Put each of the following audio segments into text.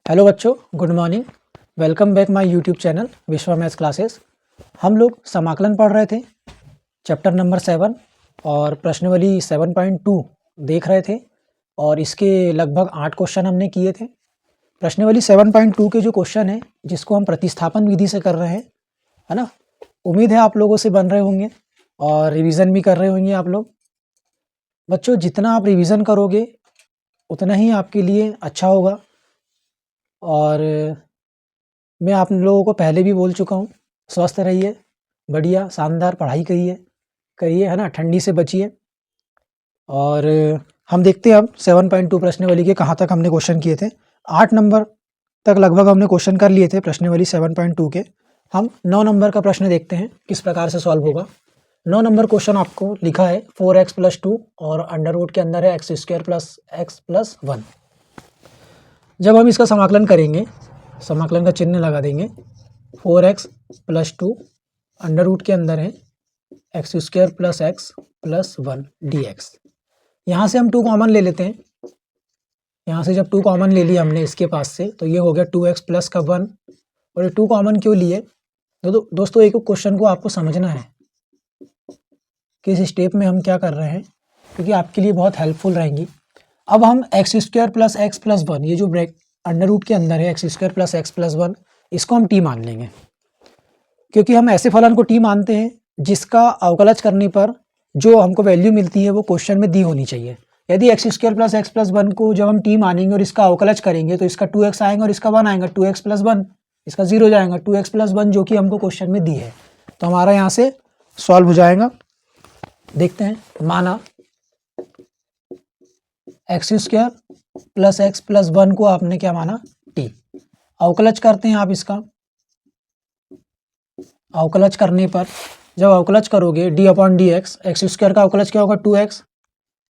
Hello बच्चों, good morning. Welcome back my YouTube channel विश्वा maths classes. हम लोग समाकलन पढ़ रहे थे, चैप्टर नंबर 7 और प्रश्नावली 7.2 देख रहे थे और इसके लगभग 8 क्वेश्चन हमने किए थे। प्रश्नावली 7.2 के जो क्वेश्चन है जिसको हम प्रतिस्थापन विधि से कर रहे हैं, है ना। उम्मीद है आप लोगों से बन रहे होंगे और रिवीजन भी कर रहे होंगे आप लोग। बच्चों, जितना आप रिवीजन करोगे उतना ही आपके लिए अच्छा होगा। और मैं आप लोगों को पहले भी बोल चुका हूँ, स्वस्थ रहिए, बढ़िया शानदार पढ़ाई करिए, है ना, ठंडी से बचिए। और हम देखते हैं अब 7.2 प्रश्नावली के कहाँ तक हमने क्वेश्चन किए थे। 8 नंबर तक लगभग हमने क्वेश्चन कर लिए थे प्रश्नावली 7.2 के। हम 9 नंबर का प्रश्न देखते हैं किस प्रकार से सॉल्व होगा। 9 नंबर क्वेश्चन आपको लिखा है 4x + 2 और अंडर रूट के अंदर है x² + x + 1। जब हम इसका समाकलन करेंगे, समाकलन का चिन्ह लगा देंगे। 4x + 2 अंडर रूट के अंदर है x² + x + 1 dx। यहाँ से हम 2 कॉमन ले लेते हैं। यहाँ से जब 2 कॉमन ले लिया हमने इसके पास से, तो ये हो गया 2x + का 1। और ये 2 कॉमन क्यों लिए? दोस्तों, एक क्वेश्चन को आपको समझना है कि इस स्टेप में हम क्या कर रहे हैं, क्योंकि आपके लिए बहुत हेल्पफुल रहेंगी। अब हम x² + x + 1, ये जो ब्रैकेट अंडर रूट के अंदर है x² + x + 1, इसको हम t मान लेंगे, क्योंकि हम ऐसे फलन को t मानते हैं जिसका अवकलज करने पर जो हमको वैल्यू मिलती है वो क्वेश्चन में दी होनी चाहिए। यदि x² + x + 1 को जब हम t मानेंगे और इसका अवकलज करेंगे तो इसका 2x आएगा और इसका 1 आएगा, 2x + 1, इसका 0 जाएगा, 2x + 1 जो कि हमको क्वेश्चन में दी है, तो हमारा यहाँ से सॉल्व हो जाएगा। देखते हैं। माना x² + x + 1 को आपने क्या माना? t। अवकलज करते हैं आप इसका। अवकलज करने पर जब अवकलज करोगे d/dx, x² का अवकलज क्या होगा? 2x,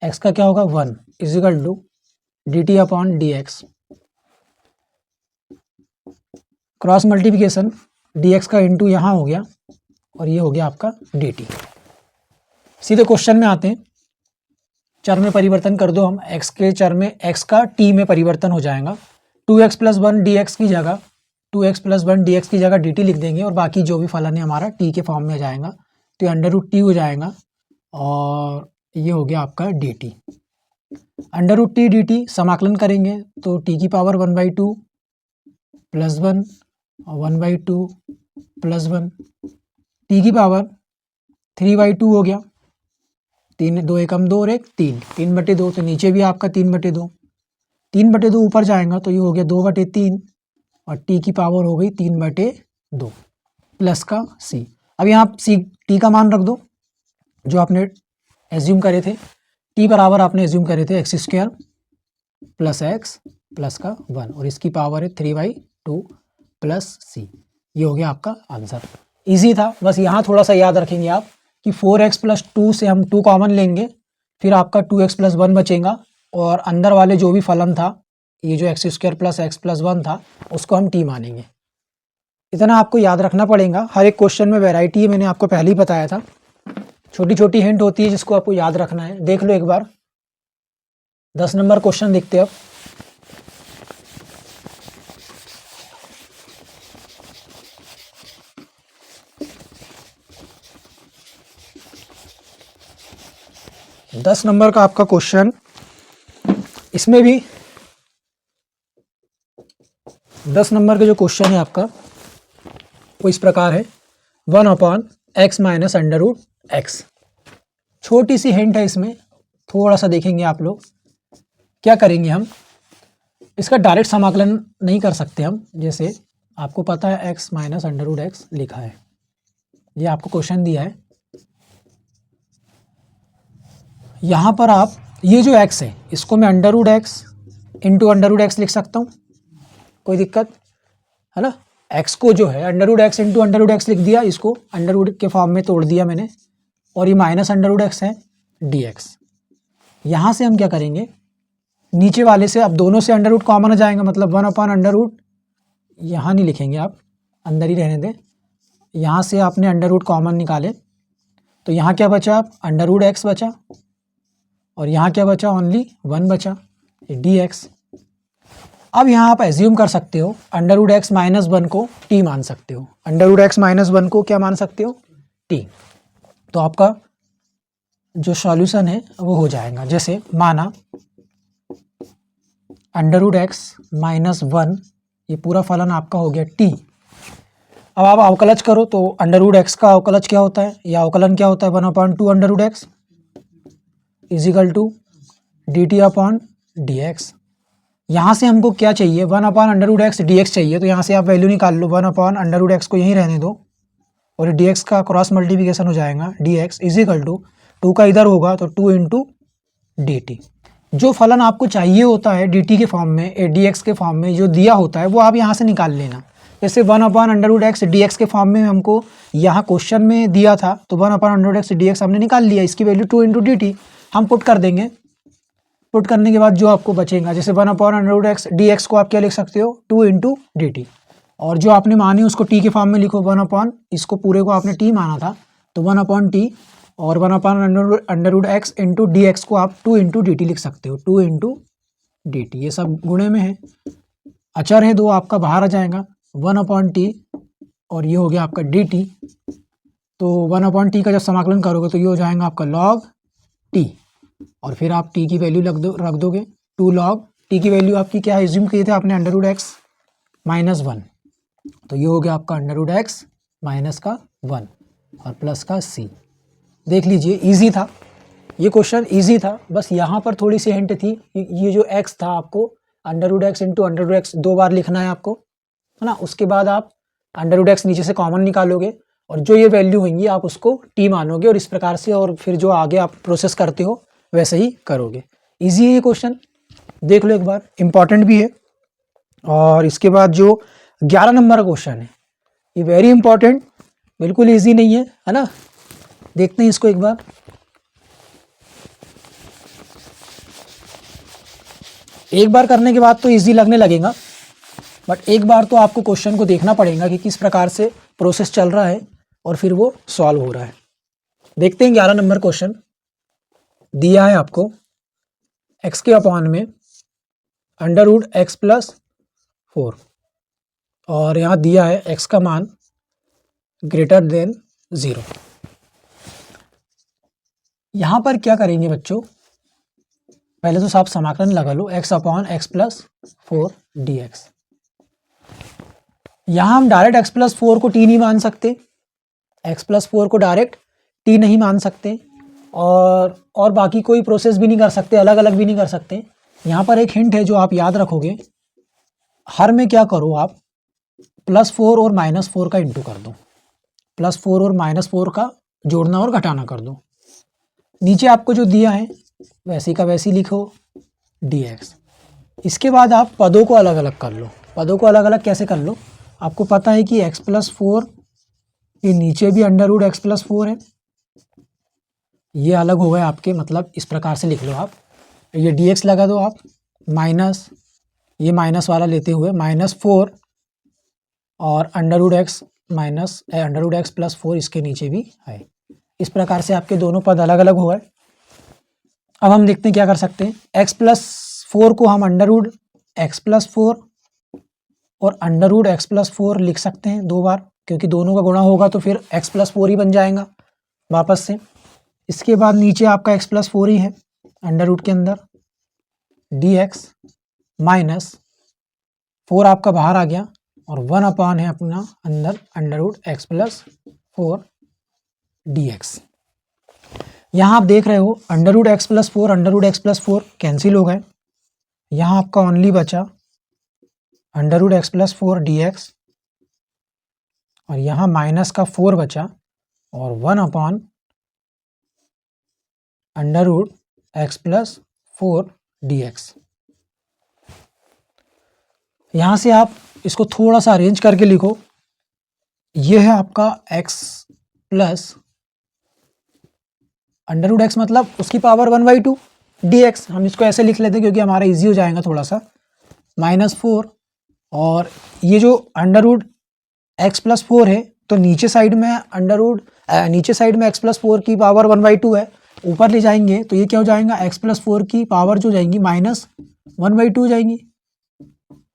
x का क्या होगा? 1 = dt/dx। क्रॉस मल्टीप्लिकेशन dx का इंटू यहाँ हो गया और ये हो गया आपका dt। सीधे क्वेश्चन में आते हैं। चर में परिवर्तन कर दो हम, x के चर में x का t में परिवर्तन हो जाएगा। 2x + 1 dx की जगह 2x + 1 dx की जगह dt लिख देंगे और बाकी जो भी फलन है हमारा t के फॉर्म में आ जाएगा, तो √t हो जाएगा और ये हो गया आपका dt। √t dt समाकलन करेंगे तो t की पावर 1/2 + 1 और 1/2 + 1, t की पावर 3/2 हो गया। 3 2 एकम 2 और 1 3, 3/2, तो नीचे भी आपका 3/2, 3/2 ऊपर जाएगा तो ये हो गया 2/3 और t की पावर हो गई 3/2 प्लस का c। अब यहाँ t का मान रख दो जो आपने एज्यूम करे थे। t बराबर आपने एज्यूम करे थे x² + x + का 1 और इसकी पावर है 3/2 प्लस c। ये हो गया आपका आंसर। इजी था, बस यहाँ थोड़ा सा याद रखेंगे आप कि 4x + 2 से हम 2 कॉमन लेंगे, फिर आपका 2x + 1 बचेगा और अंदर वाले जो भी फलन था, ये जो x² + x + 1 था, उसको हम t मानेंगे। इतना आपको याद रखना पड़ेगा। हर एक क्वेश्चन में वैरायटी है, मैंने आपको पहले ही बताया था। छोटी छोटी हिंट होती है जिसको आपको याद रखना है। देख लो एक बार। 10 नंबर क्वेश्चन देखते हैं अब। दस नंबर का आपका क्वेश्चन, इसमें भी 10 नंबर का जो क्वेश्चन है आपका वो इस प्रकार है। 1/x - √x। छोटी सी हिंट है इसमें, थोड़ा सा देखेंगे आप लोग। क्या करेंगे हम, इसका डायरेक्ट समाकलन नहीं कर सकते हम। जैसे आपको पता है x - √x लिखा है, ये आपको क्वेश्चन दिया है। यहाँ पर आप ये जो x है इसको मैं √x × √x लिख सकता हूँ, कोई दिक्कत है ना। x को जो है √x × √x लिख दिया, इसको अंडर के फॉर्म में तोड़ दिया मैंने, और ये -√x है dx। यहाँ से हम क्या करेंगे, नीचे वाले से अब दोनों से अंडर रूट कॉमन हो जाएगा, मतलब 1/√। यहाँ नहीं लिखेंगे आप, अंदर ही रहने दें। यहाँ से आपने अंडर रूट कॉमन निकाले तो यहाँ क्या बचा? आप √x बचा और यहाँ क्या बचा? ओनली 1 बचा, dx। अब यहाँ आप एज्यूम कर सकते हो under root x minus one को टी मान सकते हो, under root x minus one को क्या मान सकते हो, टी। तो आपका जो सॉल्यूशन है वो हो जाएगा, जैसे माना under root x minus one, ये पूरा फलन आपका हो गया टी। अब आप अवकलज करो तो अंडर रूट एक्स का अवकलज क्या होता है, या अवकलन क्या होता है, 1/2 under root x equal to d t upon d x. यहाँ से हमको क्या चाहिए, 1/√x dx चाहिए, तो यहाँ से आप वैल्यू निकाल लो, 1/√x को यहीं रहने दो और dx का क्रॉस मल्टीप्लिकेशन हो जाएगा, dx इजिकल टू 2 का इधर होगा तो 2 इंटू डी टी। जो फलन आपको चाहिए होता है dt के फॉर्म में, dx के फॉर्म में जो दिया होता है वो आप यहाँ से निकाल लेना। जैसे 1/√x dx के फॉर्म में हमको यहाँ क्वेश्चन में दिया था, तो 1/√x dx हमने निकाल लिया, इसकी वैल्यू 2 इंटू डी टी हम पुट कर देंगे। पुट करने के बाद जो आपको बचेगा, जैसे 1/√x dx को आप क्या लिख सकते हो, 2 इंटू डी टी, और जो आपने मानी उसको t के फॉर्म में लिखो, 1/, इसको पूरे को आपने t माना था तो 1/t, और 1/√x इंटू डी एक्स को आप 2 इंटू डी टी लिख सकते हो, 2 इंटू डी टी। ये सब गुणे में है, अचर है दो, आपका बाहर आ जाएगा 1/t और ये हो गया आपका डी टी। तो 1/t का जब समाकलन करोगे तो ये हो जाएगा आपका log t, और फिर आप t की वैल्यू रख दोगे 2 log t की वैल्यू आपकी क्या एज्यूम किए थे आपने, under root x minus one, तो ये हो गया आपका अंडर रूट एक्स माइनस का 1 और प्लस का c। देख लीजिए इजी था ये क्वेश्चन, इजी था, बस यहाँ पर थोड़ी सी हिंट थी, ये जो x था आपको under root x into under root x 2 बार लिखना है आपको, है ना। उसके बाद आप अंडर रूट एक्स नीचे से कॉमन निकालोगे और जो ये वैल्यू होंगी आप उसको t मानोगे, और इस प्रकार से, और फिर जो आगे आप प्रोसेस करते हो वैसे ही करोगे। इजी है ये क्वेश्चन, देख लो एक बार, इंपॉर्टेंट भी है। और इसके बाद जो 11 नंबर का क्वेश्चन है ये वेरी इंपॉर्टेंट, बिल्कुल इजी नहीं है ना। देखते हैं इसको एक बार। एक बार करने के बाद तो इजी लगने लगेगा, बट एक बार तो आपको क्वेश्चन को देखना पड़ेगा कि किस प्रकार से प्रोसेस चल रहा है और फिर वो सॉल्व हो रहा है। देखते हैं 11 नंबर क्वेश्चन दिया है आपको, x के अपॉन में अंडर रूट एक्स प्लस 4, और यहाँ दिया है x का मान ग्रेटर देन 0। यहाँ पर क्या करेंगे बच्चों, पहले तो आप समाकलन लगा लो, x upon x plus 4 D x. यहाँ हम डायरेक्ट x प्लस 4 को t नहीं मान सकते, x प्लस 4 को डायरेक्ट t नहीं मान सकते, और बाकी कोई प्रोसेस भी नहीं कर सकते, अलग अलग भी नहीं कर सकते। यहाँ पर एक हिंट है जो आप याद रखोगे, हर में क्या करो आप +4 और -4 का इंटू कर दो, +4 और -4 का जोड़ना और घटाना कर दो। नीचे आपको जो दिया है वैसी का वैसी लिखो dx। इसके बाद आप पदों को अलग अलग कर लो। पदों को अलग अलग कैसे कर लो, आपको पता है कि x प्लस 4, ये नीचे भी अंडर रूट एक्स प्लस 4 है, ये अलग हो गए आपके, मतलब इस प्रकार से लिख लो आप, ये dx लगा दो आप, माइनस ये माइनस वाला लेते हुए -4 और under root x minus under root x plus 4 इसके नीचे भी है। इस प्रकार से आपके दोनों पद अलग अलग हो गए। अब हम देखते हैं क्या कर सकते हैं, x प्लस 4 को हम अंडर रूट एक्स प्लस 4 और अंडर रूट एक्स प्लस 4 लिख सकते हैं 2 बार, क्योंकि दोनों का गुणा होगा तो फिर x प्लस 4 ही बन जाएगा वापस से। इसके बाद नीचे आपका x प्लस 4 ही है अंडर रूट के अंदर, dx माइनस 4 आपका बाहर आ गया और 1 अपॉन है अपना अंदर under root x plus 4 dx। यहाँ आप देख रहे हो under root x plus 4 under root x plus 4 cancel हो गए, यहाँ आपका ओनली बचा under root x plus 4 dx, और यहाँ माइनस का 4 बचा और 1 upon under root x plus 4 dx। यहाँ से आप इसको थोड़ा सा अरेंज करके लिखो, ये है आपका x plus under root x मतलब उसकी पावर 1/2 dx, हम इसको ऐसे लिख लेते हैं क्योंकि हमारा इजी हो जाएगा थोड़ा सा, -4, और ये जो अंडर रूट एक्स प्लस 4 है तो नीचे साइड में एक्स प्लस 4 की पावर 1/2 है, ऊपर ले जाएंगे तो ये क्या हो जाएगा, एक्स प्लस 4 की पावर जो जाएंगी -1/2 जाएंगी,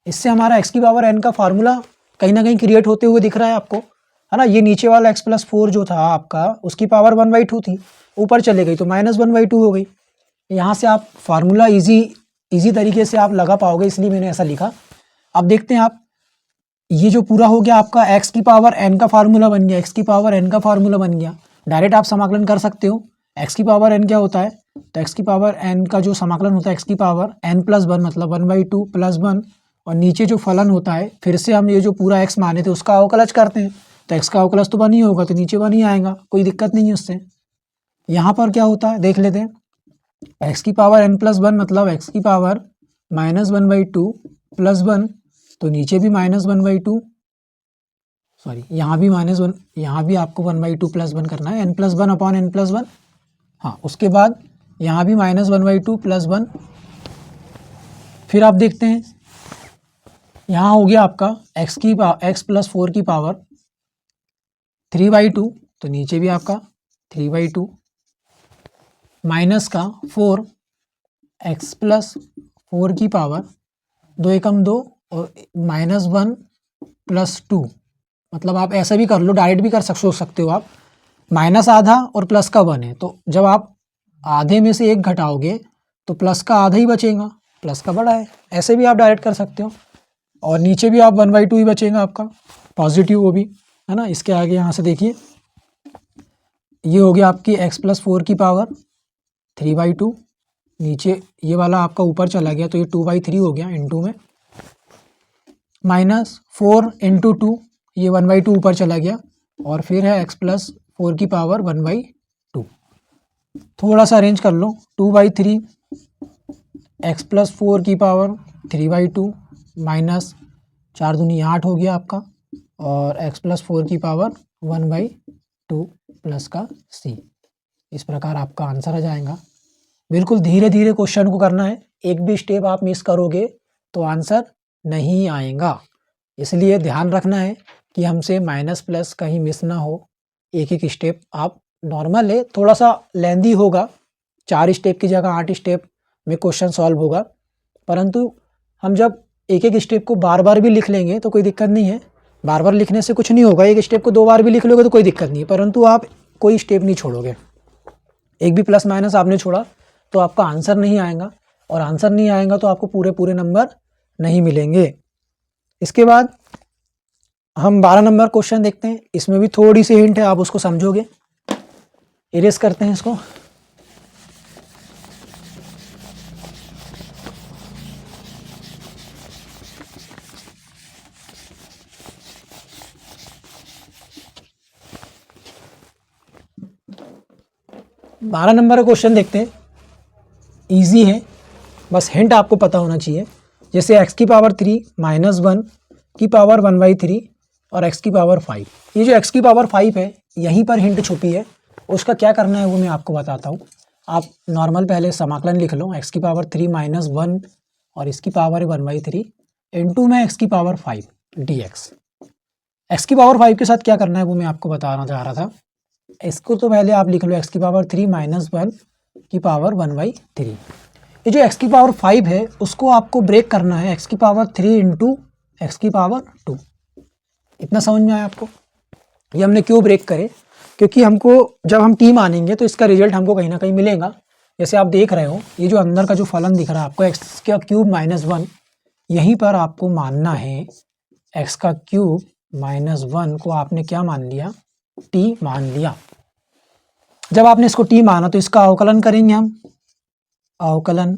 इससे हमारा x की पावर n का फार्मूला कहीं ना कहीं क्रिएट होते हुए दिख रहा है आपको, है ना। ये नीचे वाला x+4 जो था आपका, उसकी पावर 1/2 थी, ऊपर चले गई तो -1/2 हो गई। यहाँ से आप फार्मूला इजी तरीके से आप लगा पाओगे, इसलिए मैंने ऐसा लिखा। अब देखते हैं आप, ये जो पूरा हो गया आपका x की पावर n का फार्मूला बन गया, x की पावर n का फार्मूला बन गया। डायरेक्ट आप समाकलन कर सकते हो। x की पावर n क्या होता है, तो x की पावर n का जो समाकलन होता है x की पावर n+1 मतलब 1/2 + 1, और नीचे जो फलन होता है, फिर से हम ये जो पूरा x माने थे उसका अवकलज करते हैं, तो x का अवकलज तो 1 ही होगा, तो नीचे 1 ही आएगा, कोई दिक्कत नहीं है उससे। यहाँ पर क्या होता है देख लेते हैं, x की पावर n+1 मतलब x की पावर -1/2 + 1, तो नीचे भी -1/2, सॉरी यहाँ भी -1, यहाँ भी आपको 1/2 + 1 करना है, n+1/n+1। हाँ, उसके बाद यहाँ भी -1/2 + 1। फिर आप देखते हैं यहाँ हो गया आपका x+4 की पावर 3/2, तो नीचे भी आपका 3/2 माइनस का 4 x+4 की पावर 2 एकम 2 और -1 + 2, मतलब आप ऐसा भी कर लो, डायरेक्ट भी सोच सकते हो आप, माइनस आधा और प्लस का 1 है, तो जब आप आधे में से 1 घटाओगे तो प्लस का आधा ही बचेगा, प्लस का बड़ा है, ऐसे भी आप डायरेक्ट कर सकते हो। और नीचे भी आप 1/2 ही बचेगा आपका, पॉजिटिव वो भी, है ना। इसके आगे यहाँ से देखिए, ये हो गया आपकी x+4 की पावर 3/2, नीचे ये वाला आपका ऊपर चला गया तो ये 2/3 हो गया इनटू में, -4 × 2, ये 1/2 ऊपर चला गया, और फिर है x+4 की पावर 1/2। थोड़ा सा अरेंज कर लो, 2/3 x+4 की पावर 3/2 माइनस 4 दूनी 8 हो गया आपका, और x+4 की पावर 1/2 प्लस का c। इस प्रकार आपका आंसर आ जाएगा। बिल्कुल धीरे धीरे क्वेश्चन को करना है, एक भी स्टेप आप मिस करोगे तो आंसर नहीं आएगा, इसलिए ध्यान रखना है कि हमसे माइनस प्लस कहीं मिस ना हो। एक एक स्टेप आप नॉर्मल है, थोड़ा सा लेंदी होगा, 4 स्टेप की जगह 8 स्टेप में क्वेश्चन सॉल्व होगा, परंतु हम जब एक एक स्टेप को बार बार भी लिख लेंगे तो कोई दिक्कत नहीं है। बार बार लिखने से कुछ नहीं होगा, एक स्टेप को 2 बार भी लिख लोगे तो कोई दिक्कत नहीं है, परंतु आप कोई स्टेप नहीं छोड़ोगे, एक भी प्लस माइनस आपने छोड़ा तो आपका आंसर नहीं आएगा, और आंसर नहीं आएगा तो आपको पूरे नंबर नहीं मिलेंगे। इसके बाद हम 12 नंबर क्वेश्चन देखते हैं, इसमें भी थोड़ी सी हिंट है, आप उसको समझोगे। इरेज करते हैं इसको। बारह नंबर का क्वेश्चन देखते हैं, इजी है, बस हिंट आपको पता होना चाहिए। जैसे x की पावर 3 -1 की पावर 1/3 और x की पावर 5, ये जो x की पावर 5 है यहीं पर हिंट छुपी है, उसका क्या करना है वो मैं आपको बताता हूँ। आप नॉर्मल पहले समाकलन लिख लो, x की पावर 3 -1 और इसकी पावर है 1/3 इनटू में x की पावर 5 dx। x की पावर 5 के साथ क्या करना है वो मैं आपको बताना चाह रहा था। इसको तो पहले आप लिख लो, x की पावर 3 -1 की पावर 1/3। ये जो x की पावर 5 है उसको आपको ब्रेक करना है, x की पावर 3 इंटू x की पावर 2। इतना समझ में आया आपको? ये हमने क्यों ब्रेक करे, क्योंकि हमको जब हम टी मानेंगे तो इसका रिजल्ट हमको कहीं ना कहीं मिलेगा। जैसे आप देख रहे हो, ये जो अंदर का जो फलन दिख रहा है आपको x का क्यूब -1, यहीं पर आपको मानना है x का क्यूब -1 को आपने क्या मान लिया, टी मान लिया। जब आपने इसको टी माना तो इसका अवकलन करेंगे हम, अवकलन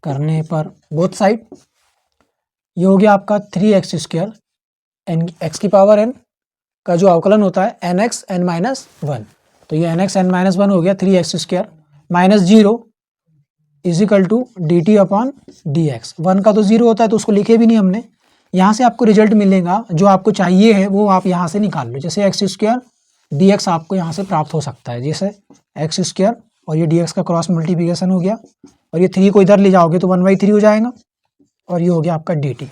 करने पर बोथ साइड, ये हो गया आपका 3x² एन x की पावर n का जो अवकलन होता है nx n-1, तो ये nx n-1 हो गया 3x² -0 = dt/dx। 1 का तो 0 होता है तो उसको लिखे भी नहीं हमने। यहाँ से आपको रिजल्ट मिलेगा, जो आपको चाहिए है वो आप यहाँ से निकाल लो। जैसे x² dx आपको यहाँ से प्राप्त हो सकता है, जैसे x² और ये dx का क्रॉस मल्टीप्लिकेशन हो गया, और ये 3 को इधर ले जाओगे तो 1/3 हो जाएगा, और ये हो गया आपका dt।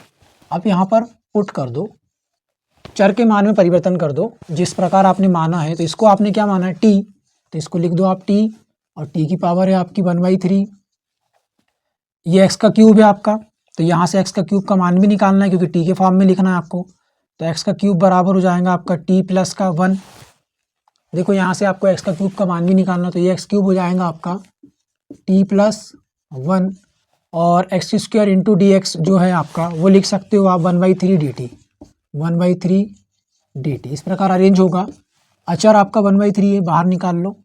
आप यहाँ पर पुट कर दो, चर के मान में परिवर्तन कर दो जिस प्रकार आपने माना है। तो इसको आपने क्या माना है, t, तो इसको लिख दो आप t, और t की पावर है आपकी 1/3, ये एक्स का क्यूब है आपका, तो यहाँ से एक्स का क्यूब का मान भी निकालना है क्योंकि टी के फॉर्म में लिखना है आपको। तो एक्स का क्यूब बराबर हो जाएगा आपका टी प्लस का 1। देखो यहाँ से आपको एक्स का क्यूब का मान भी निकालना, तो ये एक्स क्यूब हो जाएगा आपका टी प्लस 1 और x square into d x जो है आपका वो लिख सकते हो आप 1/3 dt, 1/3 dt। इस प्रकार अरेंज होगा। अचर आपका 1/3 है, बाहर निकाल लो।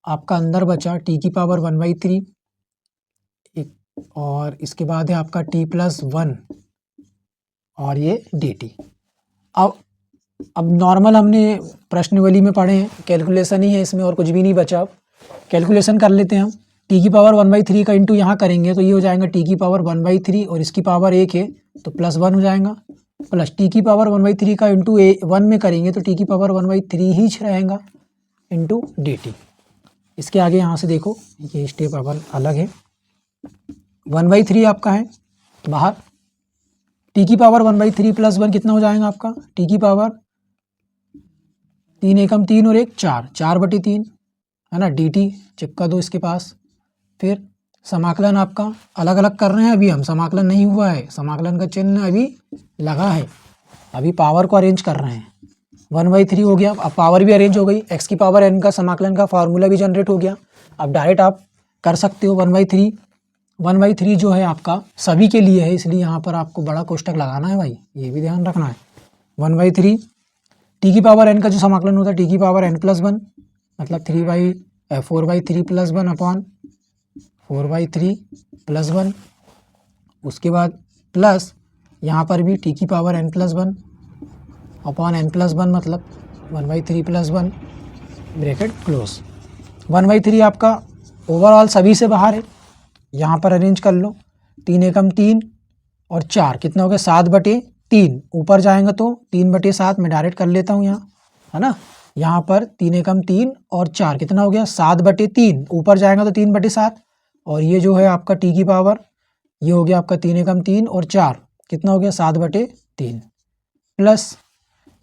आपका अंदर बचा टी की पावर 1/3 और इसके बाद है आपका टी प्लस 1 और ये dt। अब नॉर्मल हमने प्रश्नावली में पढ़े हैं, कैलकुलेशन ही है इसमें और कुछ भी नहीं बचा। अब कैलकुलेशन कर लेते हैं हम। टी की पावर 1/3 का इंटू यहाँ करेंगे तो ये हो जाएगा टी की पावर 1/3 और इसकी पावर 1 है तो प्लस 1 हो जाएगा, प्लस टी की पावर 1/3 का इंटू 1 में करेंगे तो टी की पावर 1/3 ही रहेगा इंटू dt। इसके आगे यहाँ से देखो ये स्टेप अपन अलग है। 1/3 आपका है बाहर, टी की पावर 1/3 प्लस 1 कितना हो जाएगा आपका, टी की पावर 3 एकम 3 और 1 4, 4/3 है ना, dt चिपका दो इसके पास। फिर समाकलन आपका अलग अलग कर रहे हैं, अभी हम समाकलन नहीं हुआ है, समाकलन का चिन्ह अभी लगा है, अभी पावर को अरेंज कर रहे हैं। 1/3 हो गया, अब पावर भी अरेंज हो गई, एक्स की पावर n का समाकलन का फार्मूला भी जनरेट हो गया। अब डायरेक्ट आप कर सकते हो 1/3। 1/3 जो है आपका सभी के लिए है, इसलिए यहाँ पर आपको बड़ा कोष्टक लगाना है भाई, ये भी ध्यान रखना है। 1/3 टी की पावर n का जो समाकलन होता है टी की पावर n प्लस 1 मतलब 4/3 प्लस 1 अपॉन 4/3 प्लस 1। उसके बाद प्लस यहाँ पर भी टी की power n plus 1 upon n plus 1 मतलब 1/3 प्लस 1 ब्रैकेट क्लोज। 1/3 आपका ओवरऑल सभी से बाहर है, यहाँ पर अरेंज कर लो। 3 एकम 3 और 4 कितना हो गया 7/3, ऊपर जाएंगे तो 3/7 में डायरेक्ट कर लेता हूँ यहाँ, है ना। यहाँ पर 3 एकम 3 और 4 कितना हो गया 7/3, ऊपर जाएगा तो 3/7 और ये जो है आपका टी की पावर ये हो गया आपका 3 एकम 3 और 4 कितना हो गया 7/3 प्लस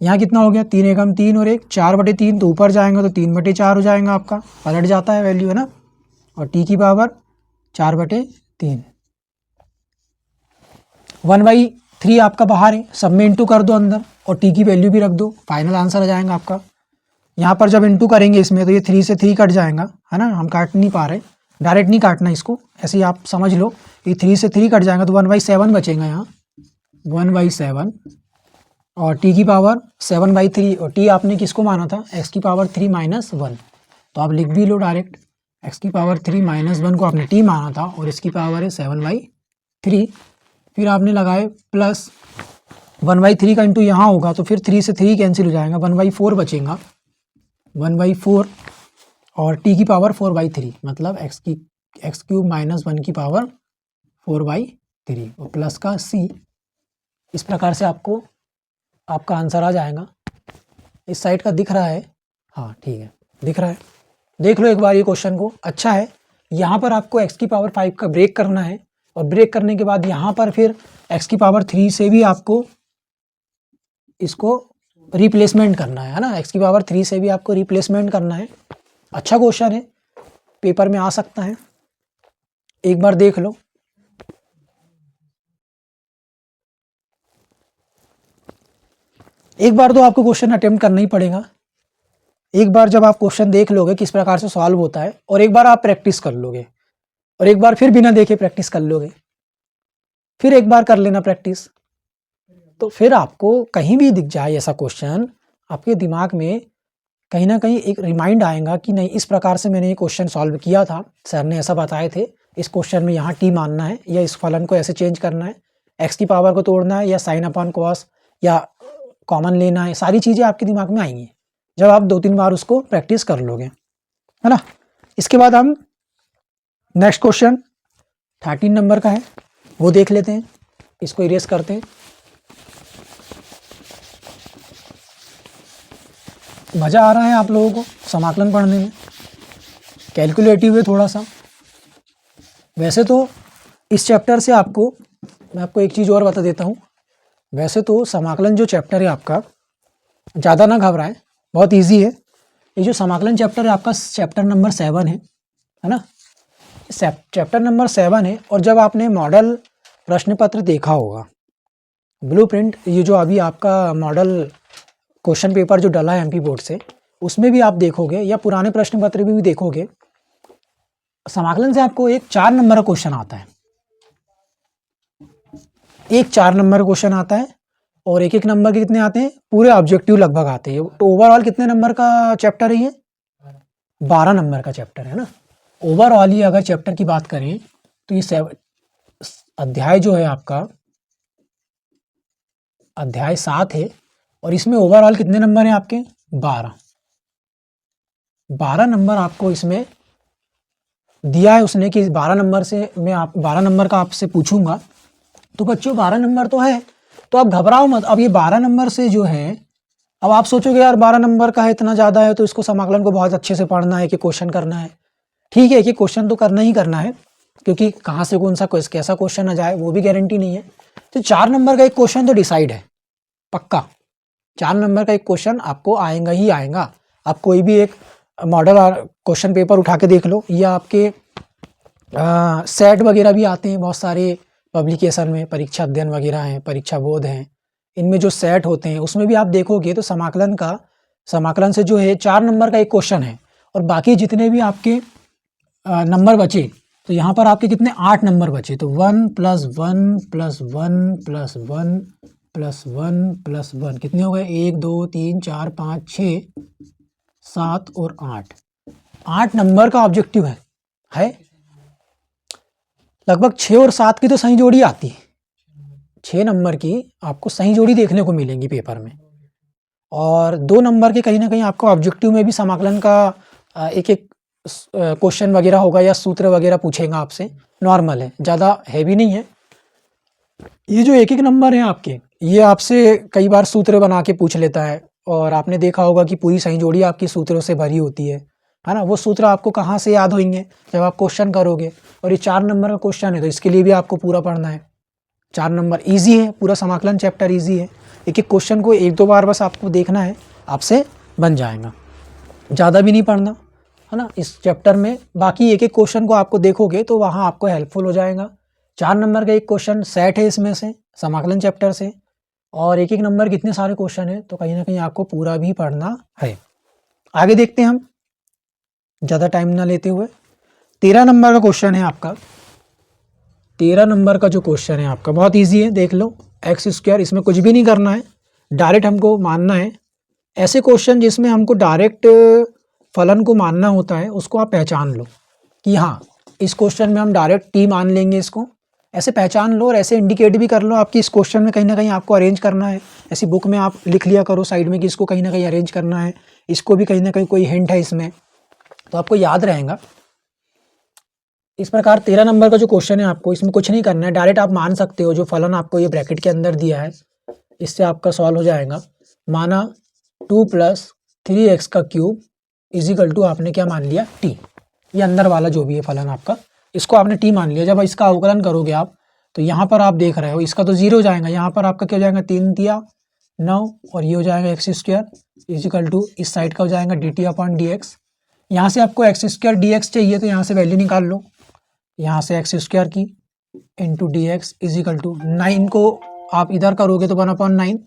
यहाँ कितना हो गया 3 एकम 3 और 1 4/3, तो ऊपर जाएंगे तो 3/4 हो जाएगा आपका, पलट जाता है वैल्यू, है ना। और टी की पावर 4/3। 1/3 आपका बाहर है, सब में इंटू कर दो अंदर और टी की वैल्यू भी रख दो, फाइनल आंसर आ जाएगा आपका। यहाँ पर जब इंटू करेंगे इसमें तो ये 3 से 3 कट जाएगा, है ना, हम काट नहीं पा रहे, डायरेक्ट नहीं काटना इसको, ऐसे ही आप समझ लो। ये 3 से 3 कट जाएगा तो 1/7 बचेगा यहाँ, 1/7 और टी की पावर 7/3 और टी आपने किसको माना था एक्स की पावर 3 - 1, तो आप लिख भी लो डायरेक्ट, एक्स की पावर 3 - 1 को आपने टी माना था और इसकी पावर है 7/3। फिर आपने लगाए प्लस 1/3 का इंटू यहाँ होगा तो फिर 3 से 3 कैंसिल हो जाएगा, 1/4 बचेगा, 1/4 और टी की पावर 4/3 मतलब एक्स क्यूब - 1 की पावर 4/3 और प्लस का सी। इस प्रकार से आपको आपका आंसर आ जाएगा। इस साइड का दिख रहा है, हाँ ठीक है दिख रहा है, देख लो एक बार ये क्वेश्चन को, अच्छा है। यहाँ पर आपको x की पावर 5 का ब्रेक करना है और ब्रेक करने के बाद यहाँ पर फिर x की पावर 3 से भी आपको इसको रिप्लेसमेंट करना है ना, x की पावर 3 से भी आपको रिप्लेसमेंट करना है। अच्छा क्वेश्चन है, पेपर में आ सकता है, एक बार देख लो। एक बार तो आपको क्वेश्चन अटेम्प्ट करना ही पड़ेगा, एक बार जब आप क्वेश्चन देख लोगे किस प्रकार से सॉल्व होता है और एक बार आप प्रैक्टिस कर लोगे और एक बार फिर बिना देखे प्रैक्टिस कर लोगे, फिर एक बार कर लेना प्रैक्टिस, तो फिर आपको कहीं भी दिख जाए ऐसा क्वेश्चन आपके दिमाग में कहीं ना कहीं एक रिमाइंड आएगा कि नहीं इस प्रकार से मैंने ये क्वेश्चन सॉल्व किया था, सर ने ऐसा बताए थे, इस क्वेश्चन में यहाँ टी मानना है या इस फलन को ऐसे चेंज करना है, एक्स की पावर को तोड़ना है या साइन अपॉन कॉस या कॉमन लेना है, सारी चीज़ें आपके दिमाग में आएंगी जब आप 2-3 बार उसको प्रैक्टिस कर लोगे, है ना। इसके बाद हम नेक्स्ट क्वेश्चन 13 नंबर का है वो देख लेते हैं, इसको इरेज करते हैं। मज़ा आ रहा है आप लोगों को समाकलन पढ़ने में, कैलकुलेटिव है थोड़ा सा। वैसे तो इस चैप्टर से आपको मैं आपको एक चीज़ और बता देता हूँ, वैसे तो समाकलन जो चैप्टर है आपका ज़्यादा ना घबराएं, बहुत इजी है। ये जो समाकलन चैप्टर है आपका चैप्टर नंबर 7 है ना। चैप्टर नंबर 7 है और जब आपने मॉडल प्रश्न पत्र देखा होगा, ब्लूप्रिंट, ये जो अभी आपका मॉडल क्वेश्चन पेपर जो डला है एमपी बोर्ड से, उसमें भी आप देखोगे या पुराने प्रश्न पत्र भी देखोगे, समाकलन से आपको एक 4 नंबर का क्वेश्चन आता है, एक 4 नंबर का क्वेश्चन आता है और एक एक नंबर के कितने आते हैं, पूरे ऑब्जेक्टिव लगभग आते हैं। तो ओवरऑल कितने नंबर का चैप्टर है ये? 12 नंबर का चैप्टर है ना। ओवरऑल ही अगर चैप्टर की बात करें तो ये अध्याय जो है आपका अध्याय 7 है और इसमें ओवरऑल कितने नंबर हैं आपके? 12 नंबर आपको इसमें दिया है उसने कि 12 नंबर से मैं 12 नंबर का आपसे पूछूंगा। तो बच्चों 12 नंबर तो है, तो आप घबराओ मत। अब ये 12 नंबर से जो है, अब आप सोचोगे यार 12 नंबर का है, इतना ज़्यादा है तो इसको समाकलन को बहुत अच्छे से पढ़ना है कि क्वेश्चन करना है। ठीक है कि क्वेश्चन तो करना ही करना है, क्योंकि कहाँ से कौन सा कैसा क्वेश्चन आ जाए वो भी गारंटी नहीं है। तो 4 नंबर का एक क्वेश्चन तो डिसाइड है पक्का। 4 नंबर का एक क्वेश्चन आपको आएगा ही आएगा। आप कोई भी एक मॉडल क्वेश्चन पेपर उठा के देख लो, या आपके सेट वगैरह भी आते हैं बहुत सारे पब्लिकेशन में, परीक्षा अध्ययन वगैरह हैं, परीक्षा बोध हैं, इनमें जो सेट होते हैं उसमें भी आप देखोगे तो समाकलन से जो है 4 नंबर का एक क्वेश्चन है और बाकी जितने भी आपके नंबर बचे, तो यहाँ पर आपके कितने 8 नंबर बचे। तो 1 + 1 + 1 + 1 + 1 + 1 कितने हो गए? 1 2 3 4 5 6 7 और 8 नंबर का ऑब्जेक्टिव है। लगभग 6 और 7 की तो सही जोड़ी आती है। 6 नंबर की आपको सही जोड़ी देखने को मिलेंगी पेपर में, और 2 नंबर के कहीं ना कहीं आपको ऑब्जेक्टिव में भी समाकलन का एक एक क्वेश्चन वगैरह होगा या सूत्र वगैरह पूछेगा आपसे। नॉर्मल है, ज़्यादा हैवी नहीं है। ये जो एक एक नंबर है आपके, ये आपसे कई बार सूत्र बना के पूछ लेता है, और आपने देखा होगा कि पूरी सही जोड़ी आपकी सूत्रों से भरी होती है ना। वो सूत्र आपको कहाँ से याद होंगे? जब आप क्वेश्चन करोगे। और ये 4 नंबर का क्वेश्चन है तो इसके लिए भी आपको पूरा पढ़ना है। 4 नंबर ईजी है, पूरा समाकलन चैप्टर ईजी है। एक एक क्वेश्चन को 1-2 बार बस आपको देखना है, आपसे बन जाएगा, ज़्यादा भी नहीं पढ़ना है ना इस चैप्टर में। बाकी एक एक क्वेश्चन को आपको देखोगे तो वहाँ आपको हेल्पफुल हो जाएगा। 4 नंबर का एक क्वेश्चन सेट है इसमें से, समाकलन चैप्टर से, और एक एक नंबर कितने सारे क्वेश्चन है, तो कहीं ना कहीं आपको पूरा भी पढ़ना है। आगे देखते हैं हम, ज़्यादा टाइम ना लेते हुए। 13 नंबर का क्वेश्चन है आपका। 13 नंबर का जो क्वेश्चन है आपका बहुत इजी है, देख लो। x², इसमें कुछ भी नहीं करना है, डायरेक्ट हमको मानना है। ऐसे क्वेश्चन जिसमें हमको डायरेक्ट फलन को मानना होता है उसको आप पहचान लो कि हाँ इस क्वेश्चन में हम डायरेक्ट t मान लेंगे, इसको ऐसे पहचान लो और ऐसे इंडिकेट भी कर लो आपकी इस क्वेश्चन में कहीं ना कहीं आपको अरेंज करना है। ऐसी बुक में आप लिख लिया करो साइड में कि इसको कहीं ना कहीं अरेंज करना है, इसको भी कहीं ना कहीं कोई हिंट है इसमें, तो आपको याद रहेगा। इस प्रकार 13 नंबर का जो क्वेश्चन है आपको इसमें कुछ नहीं करना है, डायरेक्ट आप मान सकते हो जो फलन आपको ये ब्रैकेट के अंदर दिया है इससे आपका सॉल्व हो जाएगा। माना 2 + 3x³ = आपने क्या मान लिया? t। ये अंदर वाला जो भी है फलन आपका, इसको आपने t मान लिया। जब इसका अवकलन करोगे आप तो यहाँ पर आप देख रहे हो इसका तो 0 हो जाएगा, यहाँ पर आपका क्या हो जाएगा? 3 × 9 और ये हो जाएगा x² = इस साइड का हो जाएगा dt/dx। यहाँ से आपको x² dx चाहिए तो यहाँ से वैल्यू निकाल लो, यहाँ से x² की इंटू dx = 9 को आप इधर करोगे तो 1/9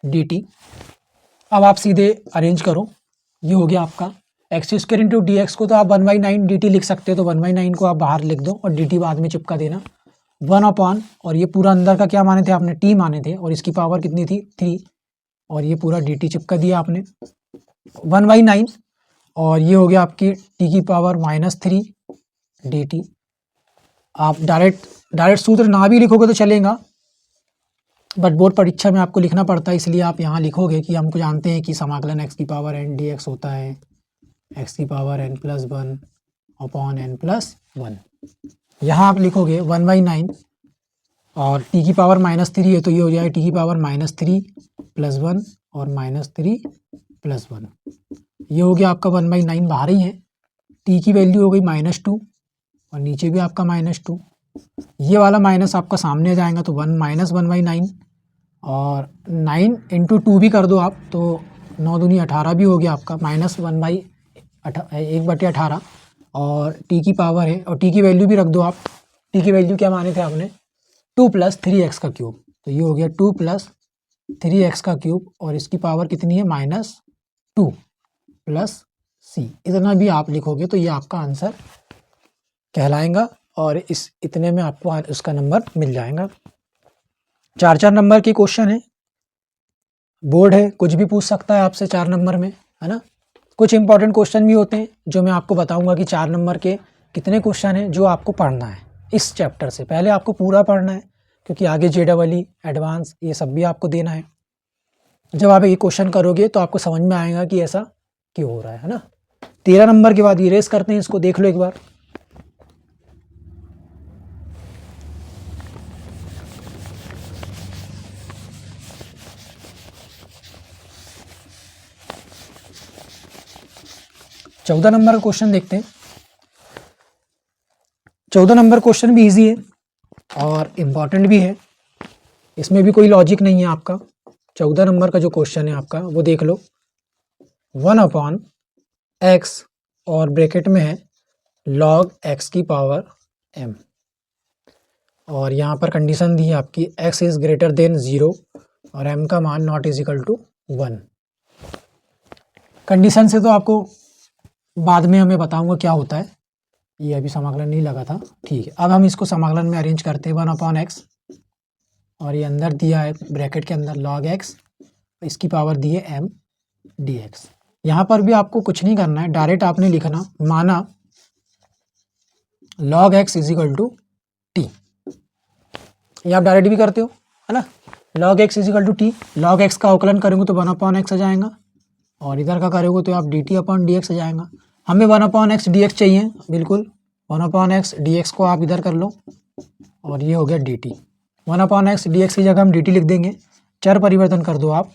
dt। अब आप सीधे अरेंज करो, ये हो गया आपका x² इंटू dx को तो आप 1/9 dt लिख सकते हो, तो 1/9 को आप बाहर लिख दो और dt बाद में चिपका देना। 1/, और ये पूरा अंदर का क्या माने थे आपने? t माने थे, और इसकी पावर कितनी थी? 3, और ये पूरा dt चिपका दिया आपने 1/9, और ये हो गया आपकी t⁻³ dt। आप डायरेक्ट सूत्र ना भी लिखोगे तो चलेगा, बट बोर्ड परीक्षा में आपको लिखना पड़ता है, इसलिए आप यहाँ लिखोगे कि हमको जानते हैं कि समाकलन x⁻n dx होता है x⁻n+1/n+1। यहाँ आप लिखोगे 1/9 और t⁻³ है तो ये हो जाएगा t⁻³ +1 और -3 +1। ये हो गया आपका 1/9 बाहर ही है। t की वैल्यू हो गई -2 और नीचे भी आपका -2, ये वाला माइनस आपका सामने आ जाएगा तो 1/9 और 9 × 2 भी कर दो आप तो 9 दूनी 18 भी हो गया आपका, -1/18 और टी की पावर है, और टी की वैल्यू भी रख दो आप। टी की वैल्यू क्या माने थे आपने, 2 + 3x का क्यूब, तो ये हो गया 2 + 3x का क्यूब, और इसकी पावर कितनी है -2 + c। इतना भी आप लिखोगे तो ये आपका आंसर कहलाएगा, और इस इतने में आपको उसका नंबर मिल जाएगा। 4-4 नंबर के क्वेश्चन है, बोर्ड है, कुछ भी पूछ सकता है आपसे 4 नंबर में, है ना। कुछ इंपॉर्टेंट क्वेश्चन भी होते हैं जो मैं आपको बताऊंगा कि 4 नंबर के कितने क्वेश्चन हैं जो आपको पढ़ना है इस चैप्टर से। पहले आपको पूरा पढ़ना है, क्योंकि आगे JEE एडवांस ये सब भी आपको देना है। जब आप ये क्वेश्चन करोगे तो आपको समझ में आएगा कि ऐसा क्यों हो रहा है ना। 13 नंबर के बाद इरेज करते हैं, इसको देख लो एक बार। चौदह नंबर का क्वेश्चन देखते हैं। 14 नंबर क्वेश्चन भी इजी है और इम्पॉर्टेंट भी है, इसमें भी कोई लॉजिक नहीं है आपका। 14 नंबर का जो क्वेश्चन है आपका वो देख लो। 1/x और ब्रैकेट में है log x की पावर m, और यहाँ पर कंडीशन दी है आपकी x इज़ ग्रेटर देन 0 और m का मान not is equal to 1। Condition से तो आपको बाद में हमें बताऊंगा क्या होता है, ये अभी समाकलन नहीं लगा था, ठीक है। अब हम इसको समाकलन में अरेंज करते हैं। 1/x और ये अंदर दिया है ब्रैकेट के अंदर log x, इसकी पावर दी है m dx। यहाँ पर भी आपको कुछ नहीं करना है, डायरेक्ट आपने लिखना माना log x is equal to t, ये आप डायरेक्ट भी करते हो, है ना। log x is equal to t, log x का अवकलन करेंगे तो 1/x आ जाएगा, और इधर का करोगे तो आप dt/dx आ जाएगा। हमें 1/x dx चाहिए, बिल्कुल 1/x dx को आप इधर कर लो, और ये हो गया dt। 1/x dx की जगह हम dt लिख देंगे, चर परिवर्तन कर दो आप।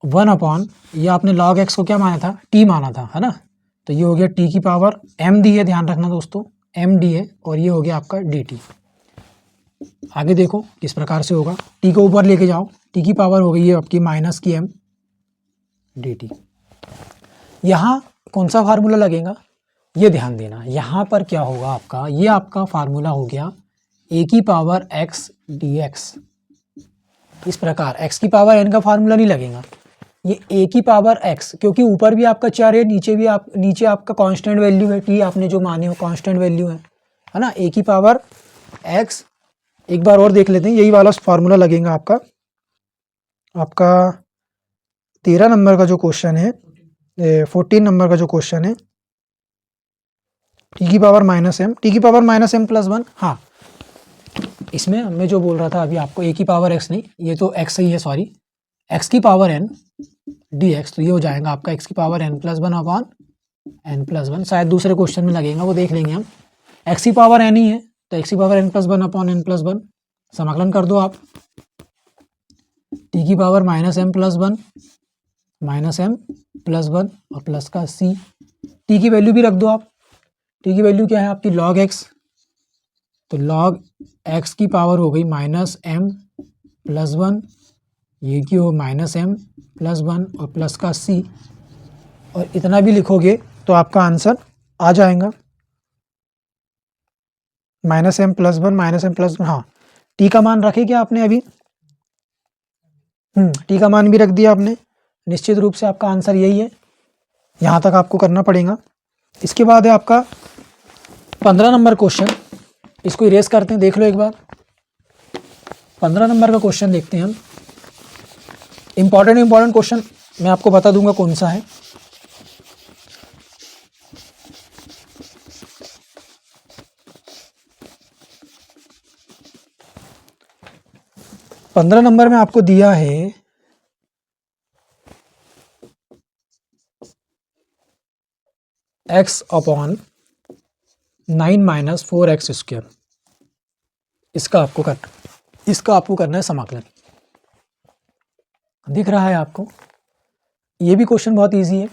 1/, ये आपने log x को क्या माना था, t माना था, है ना, तो ये हो गया t की पावर m दी है, ध्यान रखना दोस्तों m डी है, और ये हो गया आपका dt। आगे देखो किस प्रकार से होगा, t को ऊपर लेके जाओ, t की पावर हो गई है आपकी -m dt। यहाँ कौन सा फार्मूला लगेगा ये ध्यान देना, यहाँ पर क्या होगा आपका, ये आपका फार्मूला हो गया a की पावर x dx। इस प्रकार x की पावर n का फार्मूला नहीं लगेगा, ये a की पावर x, क्योंकि ऊपर भी आपका चर है, नीचे आपका कांस्टेंट वैल्यू है, t आपने जो माने हो कांस्टेंट वैल्यू है ना। a की पावर x, एक बार और देख लेते हैं, यही वाला फार्मूला लगेगा आपका 13 नंबर का जो क्वेश्चन है, 14 नंबर का जो क्वेश्चन है, टी की पावर -m, टी की पावर -m + 1। हाँ, इसमें मैं जो बोल रहा था अभी आपको, a की पावर x नहीं, ये तो x ही है, सॉरी, x की पावर n dx, तो ये हो जाएगा आपका x की पावर n + 1/n+1। शायद दूसरे क्वेश्चन में लगेगा, वो देख लेंगे हम। x की पावर n ही है, तो x की पावर n + 1/n+1 समाकलन कर दो आप। t की पावर -m + 1 -m + 1 और प्लस का c, t की वैल्यू भी रख दो आप। t की वैल्यू क्या है आपकी log x, तो log x की पावर हो गई -m + 1, ये की हो -m + 1 और प्लस का c, और इतना भी लिखोगे तो आपका आंसर आ जाएगा -m + 1 -m + 1। हाँ, t का मान रखे क्या आपने अभी, t का मान भी रख दिया आपने, निश्चित रूप से आपका आंसर यही है, यहाँ तक आपको करना पड़ेगा। इसके बाद है आपका 15 नंबर क्वेश्चन, इसको इरेज करते हैं, देख लो एक बार। 15 नंबर का क्वेश्चन देखते हैं हम। इम्पॉर्टेंट क्वेश्चन मैं आपको बता दूंगा कौन सा है। पंद्रह नंबर में आपको दिया है x/9 - 4x², इसका आपको करना है समाकलन। दिख रहा है आपको, ये भी क्वेश्चन बहुत इजी है,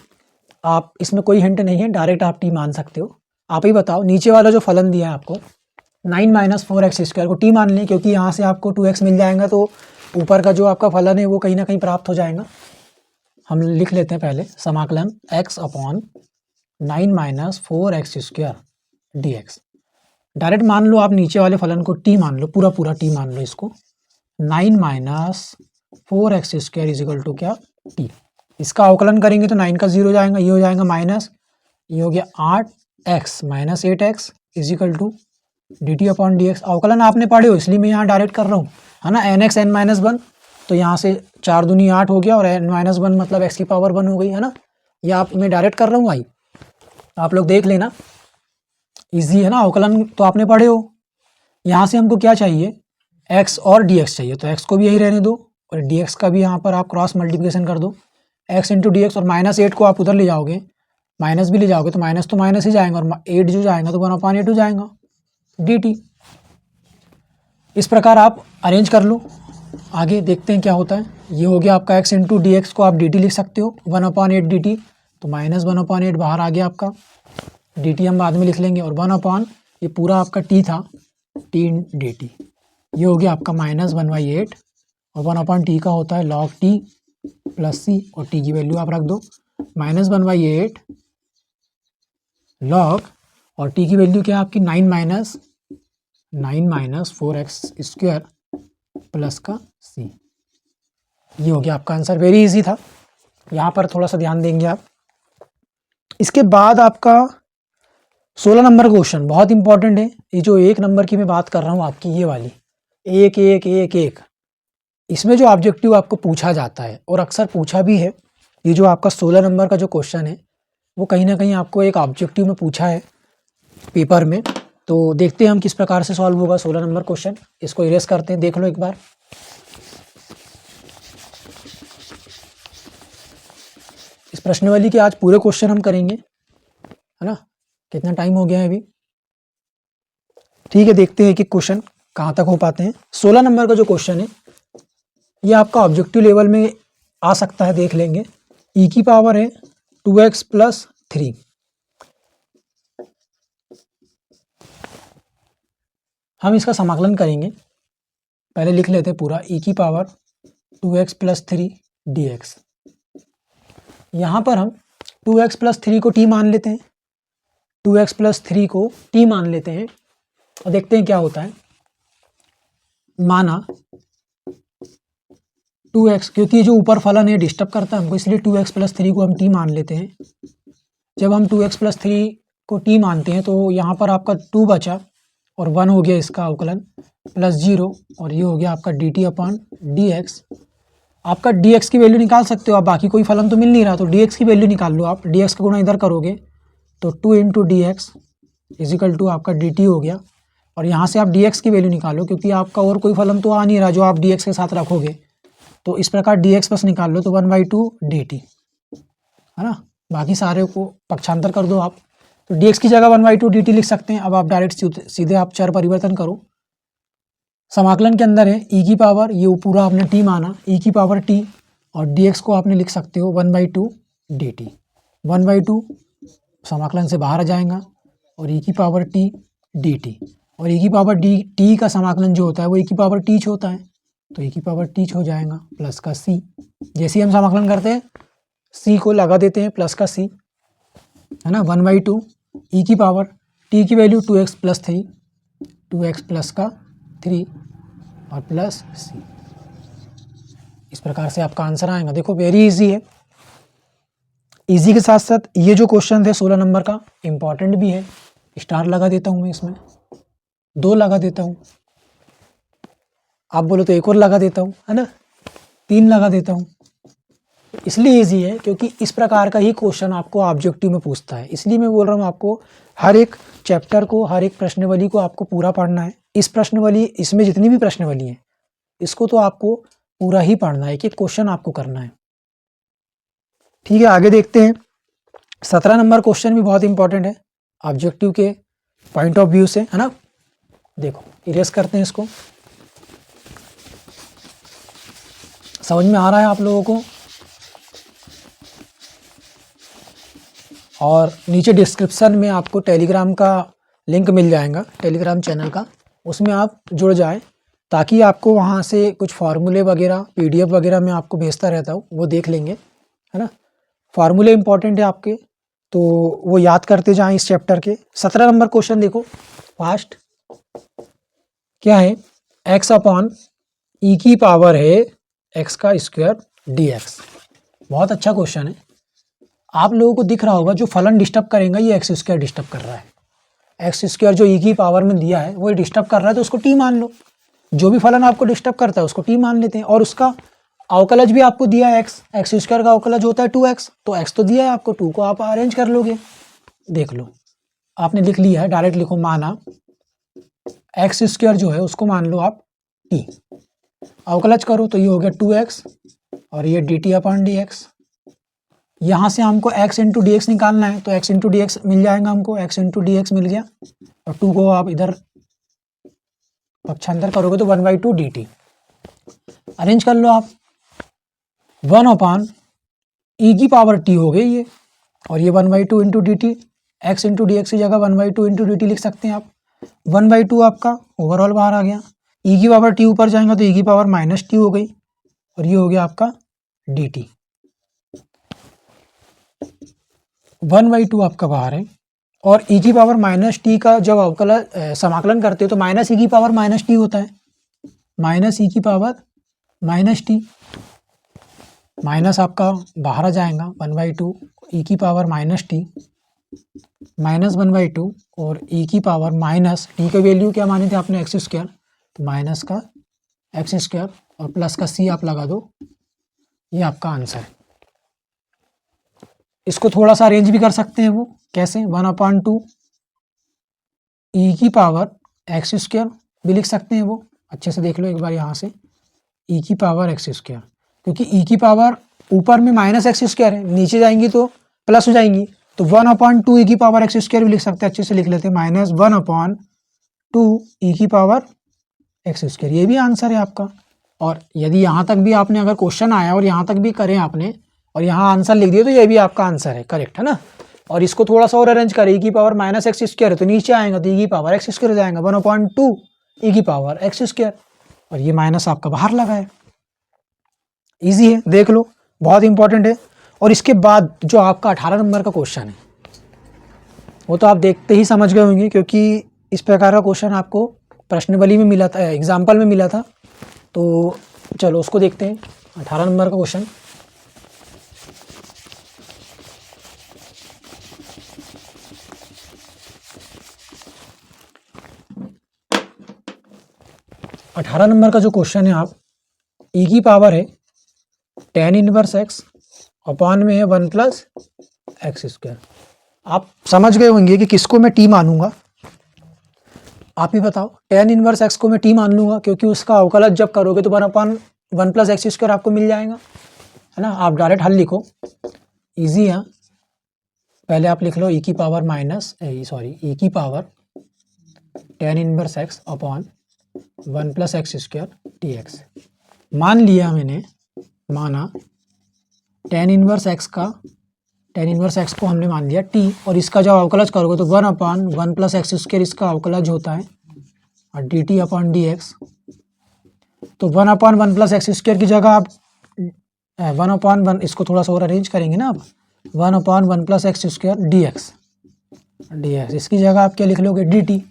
आप इसमें कोई हिंट नहीं है, डायरेक्ट आप टी मान सकते हो। आप ही बताओ, नीचे वाला जो फलन दिया है आपको 9 - 4x² को टी मान लें, क्योंकि यहाँ से आपको 2x मिल जाएगा, तो ऊपर का जो आपका फलन है वो कहीं ना कहीं प्राप्त हो जाएगा। हम लिख लेते हैं पहले समाकलन x/9 9 minus 4x² dx। Direct मान लो आप नीचे वाले फलन को t मान लो, पूरा पूरा t मान लो इसको। 9 minus 4x² is equal to क्या, t। इसका अवकलन करेंगे तो 9 का 0 हो जाएगा, ये हो जाएगा माइनस, ये हो गया 8x minus 8x is equal to dt upon dx। अवकलन आपने पढ़े हो इसलिए मैं यहाँ डायरेक्ट कर रहा हूँ, है ना। nx n माइनस 1, तो यहाँ से 4 दूनी 8 हो गया और n माइनस 1 मतलब x की पावर 1 हो गई, है ना। ये आप मैं डायरेक्ट कर रहा हूँ, आई आप लोग देख लेना, इजी है ना। अवकलन तो आपने पढ़े हो। यहाँ से हमको क्या चाहिए, x और dx चाहिए, तो x को भी यही रहने दो और dx का भी यहाँ पर आप क्रॉस मल्टीप्लिकेशन कर दो, x इंटू डी एक्स। और माइनस 8 को आप उधर ले जाओगे, माइनस भी ले जाओगे तो माइनस ही जाएगा, और 8 जो जाएगा तो 1/8 हो जाएगा dt। इस प्रकार आप अरेंज कर लो। आगे देखते हैं क्या होता है। ये हो गया आपका x इंटू डी एक्स को आप dt लिख सकते हो 1/8 dt, तो माइनस 1/8 बाहर आ गया आपका, dt हम बाद में लिख लेंगे, और 1/, ये पूरा आपका t था, t dt। ये हो गया आपका माइनस 1/8, और 1/t का होता है log t प्लस c, और t की वैल्यू आप रख दो माइनस 1/8 log, और t की वैल्यू क्या है आपकी 9 माइनस 4x² प्लस का c। ये हो गया आपका आंसर। वेरी इजी था, यहाँ पर थोड़ा सा ध्यान देंगे आप। इसके बाद आपका 16 नंबर क्वेश्चन बहुत इंपॉर्टेंट है। ये जो 1 नंबर की मैं बात कर रहा हूँ आपकी, ये वाली 1 1 1 1, इसमें जो ऑब्जेक्टिव आपको पूछा जाता है और अक्सर पूछा भी है, ये जो आपका 16 नंबर का जो क्वेश्चन है वो कहीं ना कहीं आपको एक ऑब्जेक्टिव में पूछा है पेपर में। तो देखते हैं हम किस प्रकार से सॉल्व होगा 16 नंबर क्वेश्चन। इसको इरेज करते हैं, देख लो एक बार। इस प्रश्नावली के आज पूरे क्वेश्चन हम करेंगे, है ना। कितना टाइम हो गया है अभी, ठीक है। देखते हैं कि क्वेश्चन कहाँ तक हो पाते हैं। 16 नंबर का जो क्वेश्चन है ये आपका ऑब्जेक्टिव लेवल में आ सकता है, देख लेंगे। e की पावर है 2x प्लस 3, हम इसका समाकलन करेंगे। पहले लिख लेते हैं पूरा, e की पावर 2x प्लस 3 dx। यहाँ पर हम 2x प्लस 3 को t मान लेते हैं, 2x प्लस 3 को t मान लेते हैं और देखते हैं क्या होता है। माना 2x, क्योंकि जो ऊपर फलन है डिस्टर्ब करता है हमको, इसलिए 2x प्लस 3 को हम t मान लेते हैं। जब हम 2x प्लस 3 को t मानते हैं तो यहाँ पर आपका 2 बचा और 1 हो गया इसका अवकलन, प्लस 0, और ये हो गया आपका dt अपॉन dx। आपका dx की वैल्यू निकाल सकते हो आप, बाकी कोई फलन तो मिल नहीं रहा, तो dx की वैल्यू निकाल लो आप। dx का गुणा इधर करोगे तो 2 into d x is equal to आपका dt हो गया, और यहाँ से आप dx की वैल्यू निकालो, क्योंकि आपका और कोई फलन तो आ नहीं रहा जो आप dx के साथ रखोगे। तो इस प्रकार dx बस निकाल लो, तो 1/2 dt, है ना। बाकी सारे को पक्षांतर कर दो आप, तो dx की जगह 1/2 dt लिख सकते हैं। अब आप डायरेक्ट सीधे आप चर परिवर्तन करो। समाकलन के अंदर है e की पावर, ये पूरा आपने t माना, e की पावर t, और dx को आपने लिख सकते हो 1/2 dt। 1/2 समाकलन से बाहर आ जाएगा, और e की पावर t dt, और e की पावर t का समाकलन जो होता है वो e की पावर t होता है, तो e की पावर t हो जाएगा प्लस का c। जैसे ही हम समाकलन करते हैं c को लगा देते हैं प्लस का c, है ना। 1/2 e की पावर t की value 2x plus 3, 2x plus का 3 और प्लस c। इस प्रकार से आपका आंसर आएगा। देखो वेरी इजी है। इजी के साथ साथ ये जो क्वेश्चन थे 16 नंबर का इम्पॉर्टेंट भी है। स्टार लगा देता हूँ मैं इसमें, 2 लगा देता हूँ, आप बोलो तो एक और लगा देता हूँ, है ना, 3 लगा देता हूँ। इसलिए इजी है क्योंकि इस प्रकार का ही क्वेश्चन आपको ऑब्जेक्टिव में पूछता है। इसलिए मैं बोल रहा हूँ आपको हर एक चैप्टर को, हर एक प्रश्नावली को आपको पूरा पढ़ना है। इस प्रश्नावली, इसमें जितनी भी प्रश्नावली है इसको तो आपको पूरा ही पढ़ना है, कि क्वेश्चन आपको करना है, ठीक है। आगे देखते हैं। 17 नंबर क्वेश्चन भी बहुत इंपॉर्टेंट है ऑब्जेक्टिव के पॉइंट ऑफ व्यू से, है ना। देखो इरेज करते हैं इसको। समझ में आ रहा है आप लोगों को? और नीचे डिस्क्रिप्शन में आपको टेलीग्राम का लिंक मिल जाएगा, टेलीग्राम चैनल का, उसमें आप जुड़ जाएं, ताकि आपको वहाँ से कुछ फार्मूले वगैरह PDF वगैरह मैं आपको भेजता रहता हूँ, वो देख लेंगे, है ना। फार्मूले इंपॉर्टेंट है आपके, तो वो याद करते जाएं इस चैप्टर के। 17 नंबर क्वेश्चन देखो फास्ट, क्या है, x अपॉन ई की पावर है x का स्क्वायर dx। बहुत अच्छा क्वेश्चन है। आप लोगों को दिख रहा होगा जो फलन डिस्टर्ब करेगा ये एक्स स्क्वायर डिस्टर्ब कर रहा है। एक्स स्क्वायर जो ई की पावर में दिया है वो डिस्टर्ब कर रहा है, तो उसको टी मान लो। जो भी फलन आपको डिस्टर्ब करता है उसको टी मान लेते हैं। और उसका अवकलज भी आपको दिया है एक्स, एक्स स्क्वायर का अवकलज होता है 2x, तो x तो दिया है आपको, 2 को आप अरेंज कर लोगे। देख लो आपने लिख लिया है, डायरेक्ट लिखो, माना एक्स स्क्वायर जो है उसको मान लो आप टी, अवकलज करो तो ये हो गया 2x और ये D t upon d x. यहाँ से हमको x इंटू डी एक्स निकालना है, तो x इंटू डी एक्स मिल जाएगा हमको, x इंटू डी एक्स मिल गया और 2 को आप इधर पक्षांतर करोगे तो 1/2 डी टी। अरेंज कर लो आप, 1 अपॉन ई की पावर टी हो गई ये, और ये 1/2 into D T, x into d x की जगह 1/2 इंटू डी टी लिख सकते हैं आप। 1/2 आपका ओवरऑल बाहर आ गया, ई की पावर टी ऊपर जाएगा तो ई की पावर माइनस टी हो गई और ये हो गया आपका डी टी। 1/2 आपका बाहर है और ई की पावर माइनस टी का जब अवकलन समाकलन करते हो तो माइनस ई की पावर माइनस टी होता है, माइनस ई की पावर माइनस टी, माइनस आपका बाहर आ जाएगा 1/2 ई की पावर माइनस टी माइनस 1/2 और ई की पावर माइनस टी का वैल्यू क्या माने थे आपने एक्स स्क्वायर, तो माइनस का एक्स स्क्वायर और प्लस का सी आप लगा दो, ये आपका आंसर है। इसको थोड़ा सा अरेंज भी कर सकते हैं, वो कैसे, 1/2 ई की पावर एक्स स्क्वायर भी लिख सकते हैं, वो अच्छे से देख लो एक बार यहाँ से, ई की पावर एक्स स्क्वायर, क्योंकि ई की पावर ऊपर में माइनस एक्स स्क्वायर है, नीचे जाएंगी तो प्लस हो जाएंगी, तो 1/2 ई की पावर एक्स स्क्वायर भी लिख सकते हैं, अच्छे से लिख लेते हैं, माइनस 1/2 ई की पावर एक्स स्क्वायर, ये भी आंसर है आपका। और यदि यहाँ तक भी आपने अगर क्वेश्चन आया और यहाँ तक भी करें आपने और यहाँ आंसर लिख दिया तो ये भी आपका आंसर है, करेक्ट है ना। और इसको थोड़ा सा और अरेंज करें, ई की पावर माइनस एक्स स्क्वायर है तो नीचे आएगा तो ई की पावर एक्स स्क्वायर हो जाएगा, 1/2 ई की पावर एक्स स्क्वायर और ये माइनस आपका बाहर लगा है। ईजी है, देख लो, बहुत इंपॉर्टेंट है। और इसके बाद जो आपका 18 नंबर का क्वेश्चन है वो तो आप देखते ही समझ गए होंगे, क्योंकि इस प्रकार का क्वेश्चन आपको प्रश्नावली में मिला था, एग्जाम्पल में मिला था। तो चलो उसको देखते हैं, 18 नंबर का क्वेश्चन। अठारह नंबर का जो क्वेश्चन है, आप ई की पावर है tan इनवर्स एक्स अपॉन में है 1 प्लस एक्स स्क्वायर। आप समझ गए होंगे कि किसको मैं टी मानूंगा, आप ही बताओ। tan इनवर्स एक्स को मैं टी मान लूंगा क्योंकि उसका अवकलज जब करोगे तो 1/1 प्लस एक्स स्क्वायर आपको मिल जाएगा, है ना। आप डायरेक्ट हल लिखो, इजी है। पहले आप लिख लो ई की पावर ई की power tan inverse x upon 1 plus x square D x. मान लिया मैंने, माना tan इनवर्स एक्स को हमने मान लिया टी, और इसका जब अवकलज करोगे तो 1/1 प्लस एक्स स्क्वायर इसका अवकलज होता है और D t upon d x. तो 1/1 प्लस एक्स स्क्वायर की जगह आप 1/1, इसको थोड़ा सा और अरेंज करेंगे ना आप, 1/1 plus x square D x, इसकी जगह आप क्या लिख लोगे, डी टी।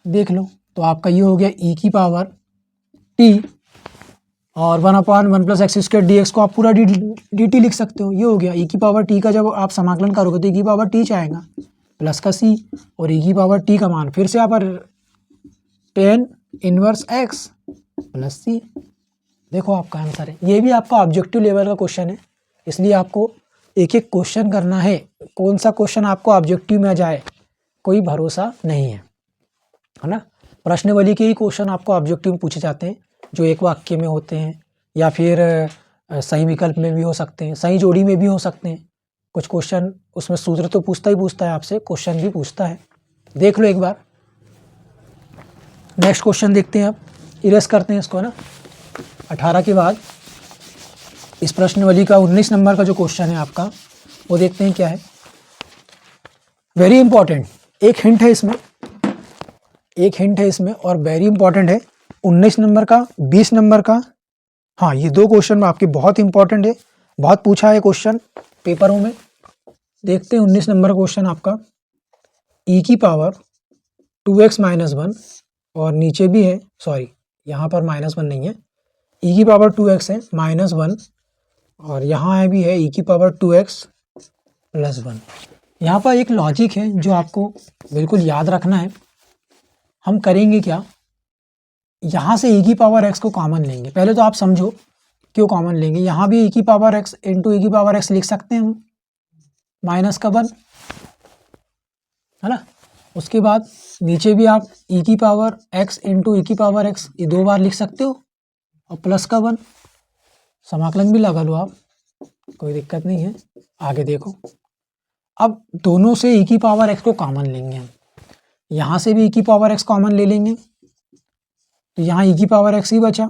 देख लो तो आपका ये हो गया ई की पावर टी और 1/1 plus x square D x को आप पूरा डी टी लिख सकते हो, ये हो गया। ई की पावर टी का जब आप समाकलन करोगे तो ई की पावर टी आएगा प्लस का सी और ई की पावर टी का मान फिर से आप tan इनवर्स एक्स प्लस सी। देखो आपका आंसर है। ये भी आपका ऑब्जेक्टिव लेवल का क्वेश्चन है, इसलिए आपको एक एक क्वेश्चन करना है। कौन सा क्वेश्चन आपको ऑब्जेक्टिव में आ जाए कोई भरोसा नहीं है, है ना। प्रश्नावली के ही क्वेश्चन आपको ऑब्जेक्टिव में पूछे जाते हैं, जो एक वाक्य में होते हैं या फिर सही विकल्प में भी हो सकते हैं, सही जोड़ी में भी हो सकते हैं। कुछ क्वेश्चन उसमें सूत्र तो पूछता है आपसे, क्वेश्चन भी पूछता है। देख लो एक बार। नेक्स्ट क्वेश्चन देखते हैं, आप इरेज करते हैं इसको, है ना। 18 के बाद इस प्रश्नावली का 19 नंबर का जो क्वेश्चन है आपका, वो देखते हैं क्या है। वेरी इंपॉर्टेंट, एक हिंट है इसमें और वेरी इंपॉर्टेंट है। 19 नंबर का, 20 नंबर का, हाँ ये दो क्वेश्चन में आपके बहुत इंपॉर्टेंट है, बहुत पूछा है क्वेश्चन पेपरों में। देखते हैं 19 नंबर क्वेश्चन आपका e की पावर 2x माइनस 1 और नीचे भी है, सॉरी यहाँ पर -1 नहीं है, e की पावर 2x है -1 और यहाँ है भी है e की पावर 2x प्लस 1। यहाँ पर एक लॉजिक है जो आपको बिल्कुल याद रखना है। हम करेंगे क्या, यहाँ से e की पावर x को कॉमन लेंगे। पहले तो आप समझो क्यों कॉमन लेंगे। यहाँ भी e की पावर x इंटू e की पावर x लिख सकते हैं हम, माइनस का 1 है ना। उसके बाद नीचे भी आप e की पावर x इंटू e की पावर x ये 2 बार लिख सकते हो और प्लस का 1, समाकलन भी लगा लो आप, कोई दिक्कत नहीं है। आगे देखो, अब दोनों से e की पावर x को कॉमन लेंगे हम। यहाँ से भी e की पावर x कॉमन ले लेंगे तो यहाँ e की पावर x ही बचा,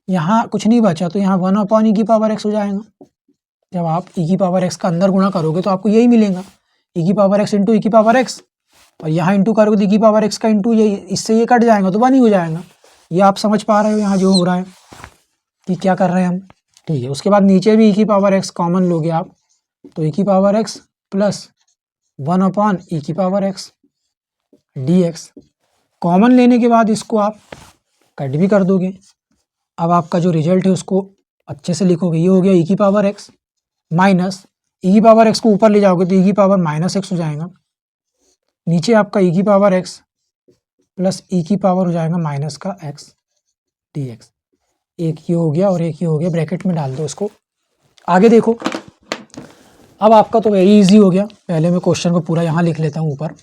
यहाँ कुछ नहीं बचा तो यहाँ 1 अपॉन e की पावर x हो जाएगा। जब आप e की पावर x का अंदर गुणा करोगे तो आपको यही मिलेगा, e की पावर x इंटू e की पावर x, और यहाँ इंटू करोगे तो e की पावर x का इंटू ये, इससे ये कट जाएगा तो 1 ही हो जाएगा। ये आप समझ पा रहे हो यहाँ जो हो रहा है कि क्या कर रहे हैं हम, ठीक है। उसके बाद नीचे भी e की पावर x कॉमन लोगे आप तो e की power x plus 1 upon e की पावर x dx। कॉमन लेने के बाद इसको आप कट भी कर दोगे। अब आपका जो रिजल्ट है उसको अच्छे से लिखोगे, ये हो गया e की पावर x माइनस e की पावर x को ऊपर ले जाओगे तो e की पावर माइनस x हो जाएगा। नीचे आपका e की पावर x प्लस e की पावर हो जाएगा माइनस का x dx। एक ये हो गया और एक ये हो गया, ब्रैकेट में डाल दो इसको। आगे देखो, अब आपका तो वेरी इजी हो गया। पहले मैं क्वेश्चन को पूरा यहाँ लिख लेता हूँ ऊपर।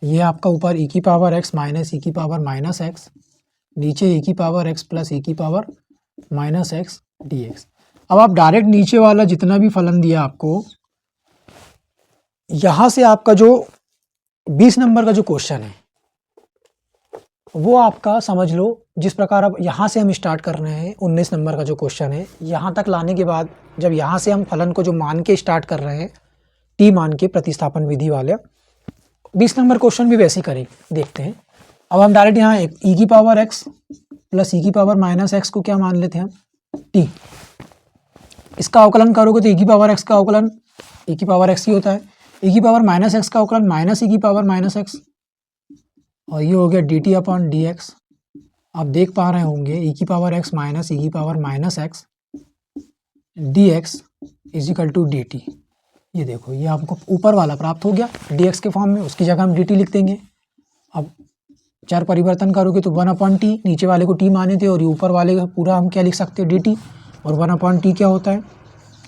ये आपका ऊपर e की पावर x माइनस e की पावर माइनस x, नीचे e की पावर x प्लस e की पावर माइनस x dx। अब आप डायरेक्ट नीचे वाला जितना भी फलन दिया आपको, यहाँ से आपका जो 20 नंबर का जो क्वेश्चन है वो आपका समझ लो, जिस प्रकार अब यहाँ से हम स्टार्ट कर रहे हैं 19 नंबर का जो क्वेश्चन है, यहाँ तक लाने के बाद जब यहाँ से हम फलन को जो मान के स्टार्ट कर रहे हैं टी मान के प्रतिस्थापन विधि वाले, 20 नंबर क्वेश्चन भी वैसे ही करें, देखते हैं। अब हम डायरेक्ट यहाँ e की पावर x प्लस e की पावर माइनस x को क्या मान लेते हैं हम, t। इसका अवकलन करोगे तो e की पावर x का अवकलन e की पावर x ही होता है, e की पावर माइनस x का अवकलन माइनस e की पावर माइनस x, और ये हो गया dt अपॉन dx। आप देख पा रहे होंगे e की पावर x माइनस e की power minus x dx is equal to dt। ये देखो, ये आपको ऊपर वाला प्राप्त हो गया dx के फॉर्म में, उसकी जगह हम dt लिख देंगे। अब चर परिवर्तन करोगे तो 1 अपॉन टी, नीचे वाले को t माने थे और ये ऊपर वाले का पूरा हम क्या लिख सकते हैं dt, और 1 अपॉन टी क्या होता है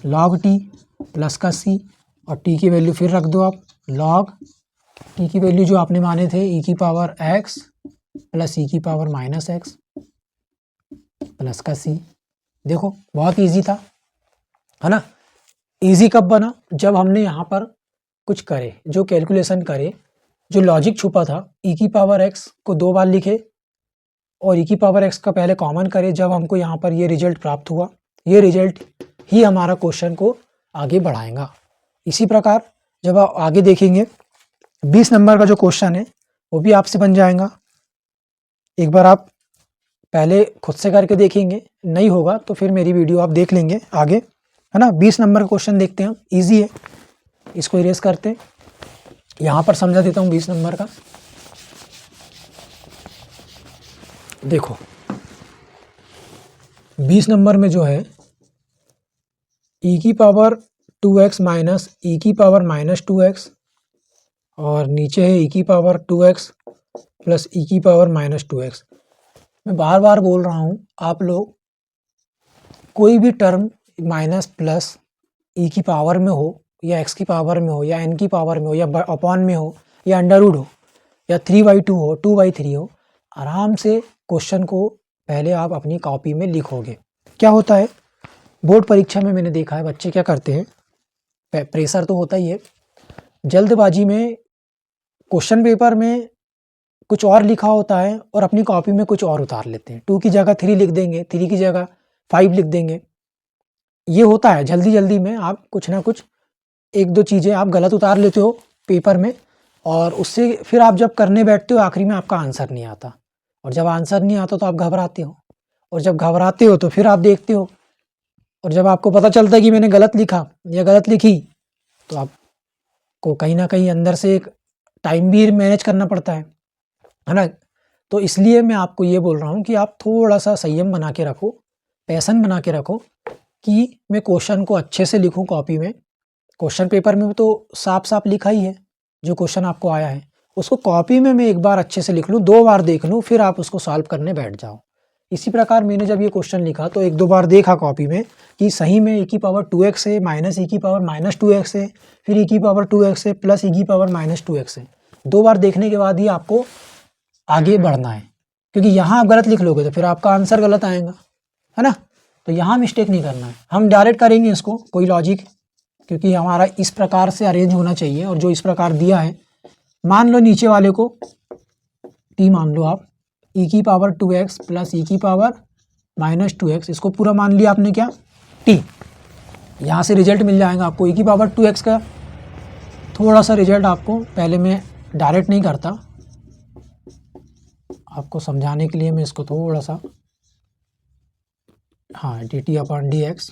log t प्लस का c, और t की वैल्यू फिर रख दो आप log t की वैल्यू जो आपने माने थे e की पावर x प्लस e की पावर माइनस x प्लस का c। देखो बहुत इजी था, है ना। इजी कब बना, जब हमने यहाँ पर कुछ करे, जो कैलकुलेशन करे, जो लॉजिक छुपा था, e की पावर x को 2 बार लिखे और e की पावर x का पहले कॉमन करे, जब हमको यहाँ पर ये रिजल्ट प्राप्त हुआ। ये रिजल्ट ही हमारा क्वेश्चन को आगे बढ़ाएगा। इसी प्रकार जब आप आगे देखेंगे 20 नंबर का जो क्वेश्चन है वो भी आपसे बन जाएगा। एक बार आप पहले खुद से करके देखेंगे, नहीं होगा तो फिर मेरी वीडियो आप देख लेंगे आगे, है ना। 20 नंबर का क्वेश्चन देखते हैं हम, ईजी है, इसको इरेज करते हैं। यहाँ पर समझा देता हूँ 20 नंबर का। देखो 20 नंबर में जो है e की पावर 2x माइनस e की पावर माइनस 2x, और नीचे है e की पावर 2x प्लस e की पावर माइनस 2x। मैं बार बार बोल रहा हूँ, आप लोग कोई भी टर्म माइनस प्लस e की पावर में हो या x की पावर में हो या n की पावर में हो या अपॉन में हो या अंडरवुड हो या 3/2 हो 2/3 हो, आराम से क्वेश्चन को पहले आप अपनी कॉपी में लिखोगे। क्या होता है, बोर्ड परीक्षा में मैंने देखा है बच्चे क्या करते हैं, प्रेशर तो होता ही है, जल्दबाजी में क्वेश्चन पेपर में कुछ और लिखा होता है और अपनी कॉपी में कुछ और उतार लेते हैं। 2 की जगह 3 लिख देंगे, 3 की जगह 5 लिख देंगे। ये होता है, जल्दी जल्दी में आप कुछ ना कुछ 1-2 चीज़ें आप गलत उतार लेते हो पेपर में, और उससे फिर आप जब करने बैठते हो आखिरी में आपका आंसर नहीं आता, और जब आंसर नहीं आता तो आप घबराते हो, और जब घबराते हो तो फिर आप देखते हो, और जब आपको पता चलता है कि मैंने गलत लिखा या गलत लिखी तो आप को कहीं ना कहीं अंदर से एक टाइम भी मैनेज करना पड़ता है ना। तो इसलिए मैं आपको ये बोल रहा हूँ कि आप थोड़ा सा संयम बना के रखो, पैसन बना के रखो कि मैं क्वेश्चन को अच्छे से लिखूँ कॉपी में। क्वेश्चन पेपर में तो साफ साफ लिखा ही है, जो क्वेश्चन आपको आया है उसको कॉपी में मैं एक बार अच्छे से लिख लूँ, 2 बार देख लूँ, फिर आप उसको सॉल्व करने बैठ जाओ। इसी प्रकार मैंने जब ये क्वेश्चन लिखा तो 1-2 बार देखा कॉपी में कि सही में e की पावर 2x है, माइनस e की पावर माइनस 2x है, फिर e की पावर 2x है, प्लस e की पावर माइनस 2x है। 2 बार देखने के बाद ही आपको आगे बढ़ना है, क्योंकि यहाँ आप गलत लिख लोगे तो फिर आपका आंसर गलत आएगा, है ना। तो यहाँ मिस्टेक नहीं करना है, हम डायरेक्ट करेंगे इसको, कोई लॉजिक, क्योंकि हमारा इस प्रकार से अरेंज होना चाहिए। और जो इस प्रकार दिया है, मान लो नीचे वाले को t मान लो आप, e की पावर 2x प्लस e की पावर माइनस 2x, इसको पूरा मान लिया आपने क्या, t। यहाँ से रिजल्ट मिल जाएगा आपको e की पावर 2x का। थोड़ा सा रिजल्ट आपको, पहले मैं डायरेक्ट नहीं करता, आपको समझाने के लिए मैं इसको थोड़ा सा, हाँ, dt अपॉन dx।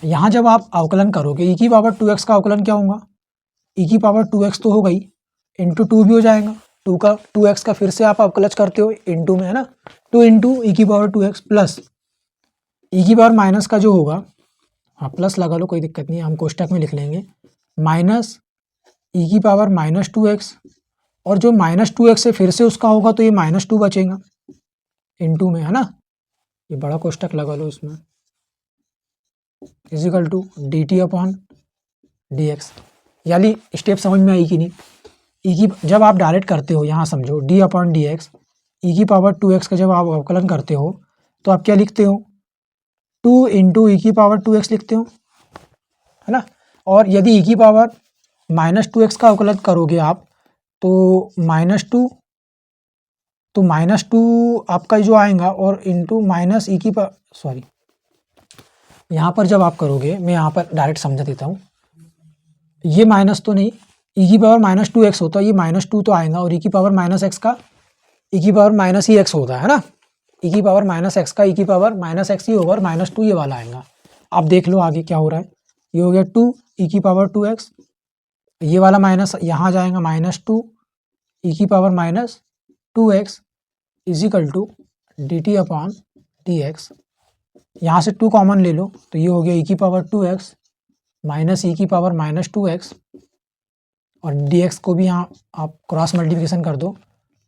यहाँ जब आप अवकलन करोगे e की पावर 2x का अवकलन क्या होगा, e की पावर 2x तो हो गई, इंटू 2 भी हो जाएगा, 2x का फिर से आप अवकलज करते हो इंटू में, है ना, 2 इंटू ई की पावर 2x प्लस ई की पावर माइनस का जो होगा, हाँ प्लस लगा लो कोई दिक्कत नहीं है, हम कोष्टक में लिख लेंगे, माइनस ई की पावर माइनस 2x, और जो माइनस 2x है फिर से उसका होगा तो ये माइनस 2 बचेगा इंटू में, है ना, ये बड़ा कोष्टक लगा लो इसमें, equal to d t upon d x. यानी स्टेप समझ में आई कि नहीं, ई की जब आप डायरेक्ट करते हो, यहाँ समझो डी अपॉन डी एक्स, ई की पावर 2x का जब आप अवकलन करते हो तो आप क्या लिखते हो, 2 इंटू ई की पावर 2x लिखते हो, है ना। और यदि ई की पावर माइनस 2x का अवकलन करोगे आप तो -2, तो -2 आपका जो आएगा, और इंटू माइनस ई की पावर, सॉरी यहाँ पर जब आप करोगे, मैं यहाँ पर डायरेक्ट समझा देता हूँ, ये माइनस तो नहीं, ई की पावर माइनस 2x होता है, ये -2 तो आएगा, और ई की पावर माइनस x का ई की पावर माइनस ही x होता है ना, ई की पावर माइनस x का ई की पावर माइनस x ही होगा, और -2 ये वाला आएगा। आप देख लो आगे क्या हो रहा है, ये हो गया 2 ई की पावर 2x, ये वाला माइनस यहाँ जाएगा, -2 ई की power minus 2x equal to d t upon d x. यहाँ से 2 कॉमन ले लो तो ये हो गया ई की पावर 2x माइनस ई की पावर माइनस 2x, और dx को भी यहाँ आप क्रॉस मल्टीप्लिकेशन कर दो,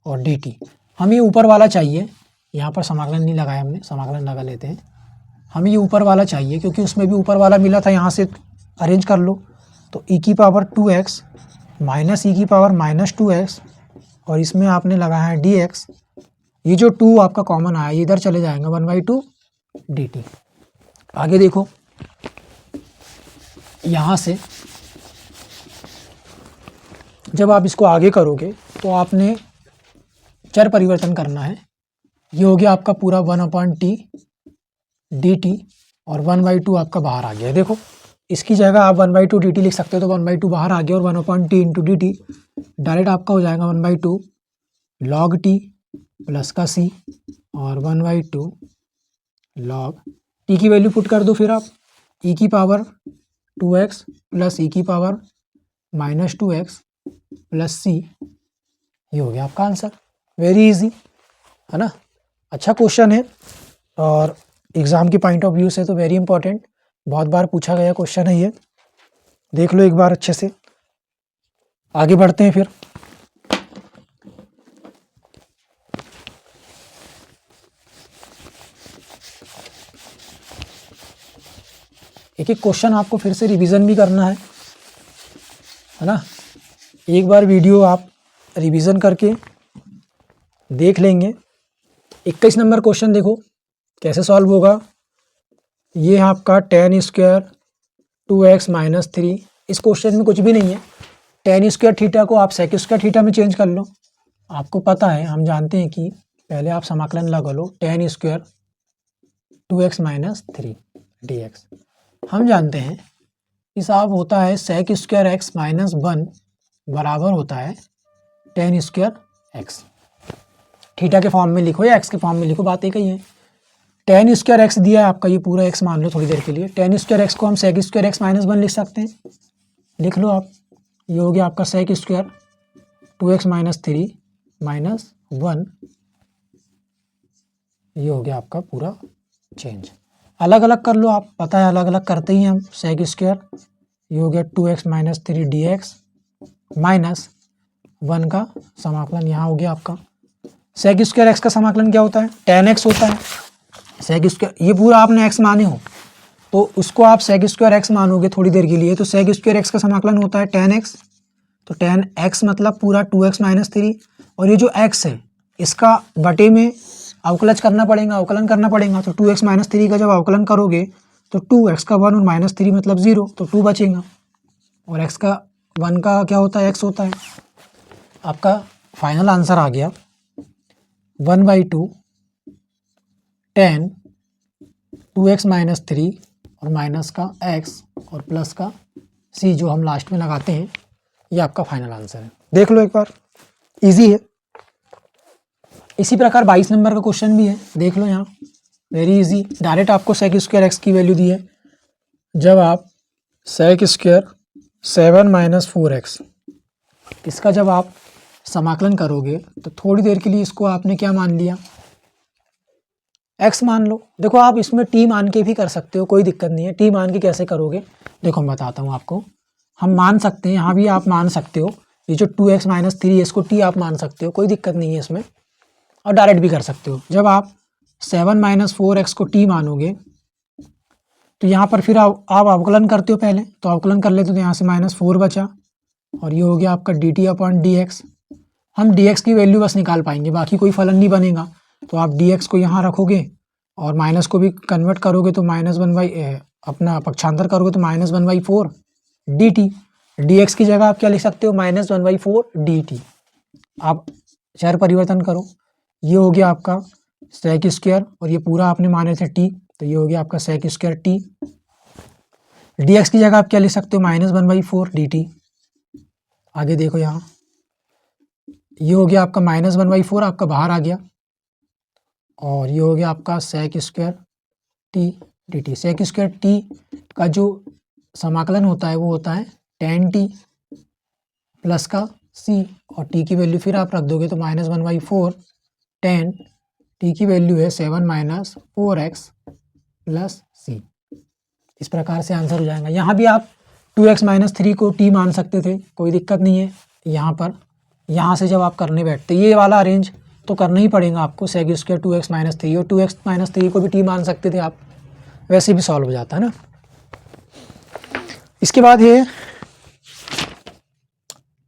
और dt। हमें ये ऊपर वाला चाहिए, यहाँ पर समाकलन नहीं लगाया हमने, समाकलन लगा लेते हैं। हमें ये ऊपर वाला चाहिए क्योंकि उसमें भी ऊपर वाला मिला था, यहाँ से अरेंज कर लो। तो e की पावर 2x माइनस ई की पावर माइनस 2x, और इसमें आपने लगाया है dx, ये जो 2 आपका कॉमन आया ये इधर चले जाएंगे, 1/2 dt। आगे देखो, यहाँ से जब आप इसको आगे करोगे तो आपने चर परिवर्तन करना है। ये हो गया आपका पूरा 1/t dt, और 1/2 आपका बाहर आ गया। देखो इसकी जगह आप 1/2 dt लिख सकते हो, तो 1/2 बाहर आ गया, और 1/t इंटू dt डायरेक्ट आपका हो जाएगा 1/2 log t प्लस का c, और 1/2 log t की वैल्यू पुट कर दो, फिर आप e की पावर 2x प्लस ई की power minus 2x plus c, ये हो गया आपका आंसर। वेरी इजी, है ना। अच्छा क्वेश्चन है, और एग्ज़ाम के पॉइंट ऑफ व्यू से तो वेरी इंपॉर्टेंट, बहुत बार पूछा गया क्वेश्चन है ये, देख लो एक बार अच्छे से। आगे बढ़ते हैं फिर। एक एक क्वेश्चन आपको फिर से रिवीजन भी करना है ना। एक बार वीडियो आप रिवीजन करके देख लेंगे। 21 नंबर क्वेश्चन देखो कैसे सॉल्व होगा। ये है आपका tan स्क्वायर 2x माइनस 3। इस क्वेश्चन में कुछ भी नहीं है, tan स्क्वायर थीटा को आप sec स्क्वायर थीटा में चेंज कर लो। आपको पता है, हम जानते हैं कि पहले आप समाकलन लगा लो, tan square 2x minus 3 dx। हम जानते हैं हिसाब होता है sec स्क्वायर x माइनस 1 बराबर होता है tan स्क्वायर x। थीटा के फॉर्म में लिखो या x के फॉर्म में लिखो, बात एक ही है। tan स्क्वायर x दिया है आपका, ये पूरा x मान लो थोड़ी देर के लिए। tan स्क्वायर x को हम sec स्क्वायर x माइनस 1 लिख सकते हैं, लिख लो आप। ये हो गया आपका sec square 2x minus 3 minus 1, ये हो गया आपका पूरा चेंज। अलग अलग कर लो आप, पता है अलग अलग करते ही हम। सेक स्क्वायर ये हो गया 2x माइनस 3 dx माइनस 1 का समाकलन यहाँ हो गया आपका। सेक स्क्वायर x का समाकलन क्या होता है? tan x होता है। सेक स्क्वायर ये पूरा आपने x माने हो तो उसको आप सेक स्क्वायर x मानोगे थोड़ी देर के लिए, तो सेक स्क्वायर x का समाकलन होता है tan x। तो tan x मतलब पूरा 2x माइनस 3, और ये जो x है इसका बटे में अवकलज करना पड़ेगा, अवकलन करना पड़ेगा। तो 2x माइनस 3 का जब अवकलन करोगे तो 2x का 1 और माइनस 3 मतलब 0, तो 2 बचेगा, और x का 1 का क्या होता है? x होता है। आपका फाइनल आंसर आ गया 1/2 tan 2x माइनस 3 और माइनस का x और प्लस का c जो हम लास्ट में लगाते हैं, ये आपका फाइनल आंसर है। देख लो एक बार, इजी है। इसी प्रकार 22 नंबर का क्वेश्चन भी है, देख लो यहाँ, वेरी इजी। डायरेक्ट आपको सेक स्क्वायर x की वैल्यू दी है। जब आप सेक स्क्वायर 7 माइनस 4x इसका जब आप समाकलन करोगे तो थोड़ी देर के लिए इसको आपने क्या मान लिया? x मान लो। देखो आप इसमें t मान के भी कर सकते हो, कोई दिक्कत नहीं है। t मान के कैसे करोगे? देखो मैं बताता हूँ आपको। हम मान सकते हैं, यहाँ भी आप मान सकते हो, ये जो 2x माइनस 3 इसको t आप मान सकते हो, कोई दिक्कत नहीं है इसमें। और डायरेक्ट भी कर सकते हो। जब आप 7 माइनस 4x को t मानोगे तो यहाँ पर फिर आप अवकलन करते हो पहले, तो अवकलन कर लेते हो तो यहाँ से -4 बचा, और ये हो गया आपका dt अपॉन dx। हम dx की वैल्यू बस निकाल पाएंगे, बाकी कोई फलन नहीं बनेगा। तो आप dx को यहाँ रखोगे और माइनस को भी कन्वर्ट करोगे तो अपना पक्षांतर करोगे तो -1/4 dt। dx की जगह आप क्या लिख सकते हो? -1/4 dt। आप चर परिवर्तन करो, ये हो गया आपका सेक स्क्वायर, और ये पूरा आपने माने थे t, तो ये हो गया आपका सेक स्क्वायर t। dx की जगह आप क्या लिख सकते हो? -1/4 dt। आगे देखो यहाँ, ये हो गया आपका -1/4, आपका बाहर आ गया, और ये हो गया आपका sec square t dt। Sec square t का जो समाकलन होता है वो होता है tan t प्लस का c, और t की वैल्यू फिर आप रख दोगे तो -1/4 tan t की वैल्यू है 7 माइनस 4x प्लस c। इस प्रकार से आंसर हो जाएगा। यहाँ भी आप 2x माइनस 3 को t मान सकते थे, कोई दिक्कत नहीं है। यहाँ पर यहाँ से जब आप करने बैठते ये वाला अरेंज तो करना ही पड़ेगा आपको, सेक स्क्वायर 2x माइनस 3, और 2x माइनस 3 को भी t मान सकते थे आप, वैसे भी सॉल्व हो जाता है ना। इसके बाद है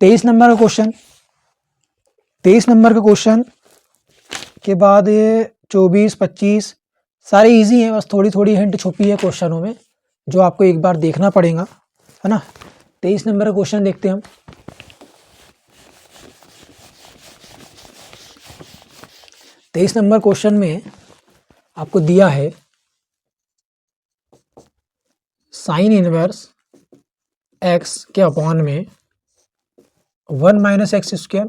23 नंबर का क्वेश्चन। 23 नंबर का क्वेश्चन के बाद ये 24, 25 सारे इजी हैं, बस थोड़ी थोड़ी हिंट छुपी है क्वेश्चनों में जो आपको एक बार देखना पड़ेगा, है ना। 23 नंबर का क्वेश्चन देखते हैं हम। तेईस नंबर क्वेश्चन में आपको दिया है साइन इनवर्स x के अपॉन में 1 minus x square.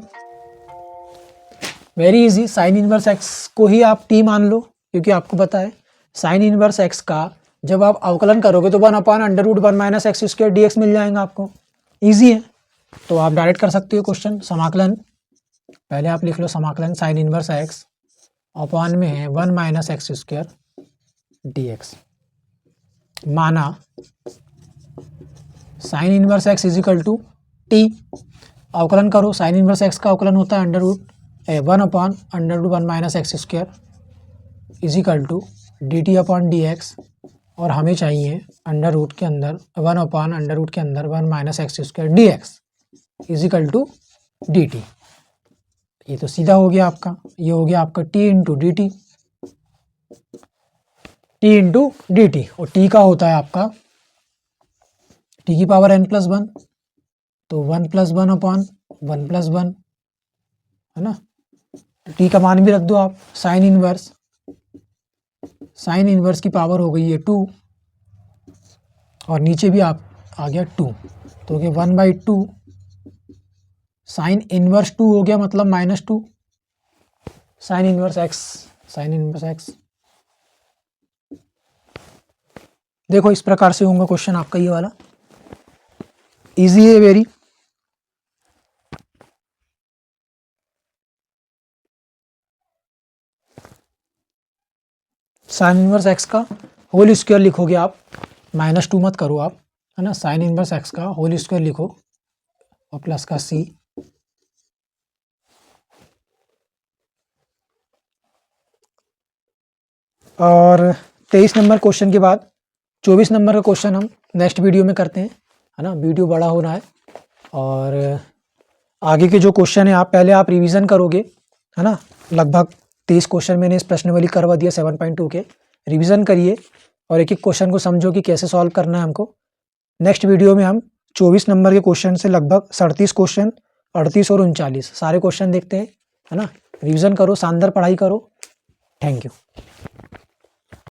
Very easy, sign inverse x को ही आप t मान लो, क्योंकि आपको पता है साइन इनवर्स x का जब आप अवकलन करोगे तो 1/√1 माइनस एक्स स्क्वायर dx मिल जाएगा आपको। इजी है, तो आप डायरेक्ट कर सकते हो क्वेश्चन। समाकलन पहले आप लिख लो, समाकलन साइन इनवर्स x अपॉन में है 1 माइनस एक्स स्क्वायर dx। माना sine inverse x equal to t। अवकलन करो, साइन इनवर्स x का अवकलन होता है 1/√1 minus x square equal to dt upon dx, और हमें चाहिए अंडर रूट के अंदर 1/√रूट के अंदर 1 minus x square dx equal to dt। ये तो सीधा हो गया आपका, ये हो गया आपका t into D T, t into D T, और t का होता है आपका t की पावर n+1, तो 1+1 अपॉन 1+1, है ना। t का मान भी रख दो आप। साइन इनवर्स की पावर हो गई है 2, और नीचे भी आप आ गया 2, तो हो गया 1/2 साइन इनवर्स 2 हो गया, मतलब -2 साइन इनवर्स x। देखो इस प्रकार से होगा क्वेश्चन आपका, ये वाला इजी है वेरी। साइन इनवर्स एक्स का होल स्क्वायर लिखोगे आप, -2 मत करो आप, है ना, साइन इनवर्स एक्स का होल स्क्वायर लिखो और प्लस का सी। और 23 नंबर क्वेश्चन के बाद 24 नंबर का क्वेश्चन हम नेक्स्ट वीडियो में करते हैं, है ना, वीडियो बड़ा होना है। और आगे के जो क्वेश्चन है आप पहले आप रिवीजन करोगे, है ना, लगभग 23 क्वेश्चन मैंने इस प्रश्नावली करवा दिया 7.2 के, रिवीजन करिए और एक एक क्वेश्चन को समझो कि कैसे सॉल्व करना है हमको। नेक्स्ट वीडियो में हम 24 नंबर के क्वेश्चन से लगभग 37 क्वेश्चन, 38 और 39 सारे क्वेश्चन देखते हैं, है ना। रिवीजन करो, शानदार पढ़ाई करो। Thank you.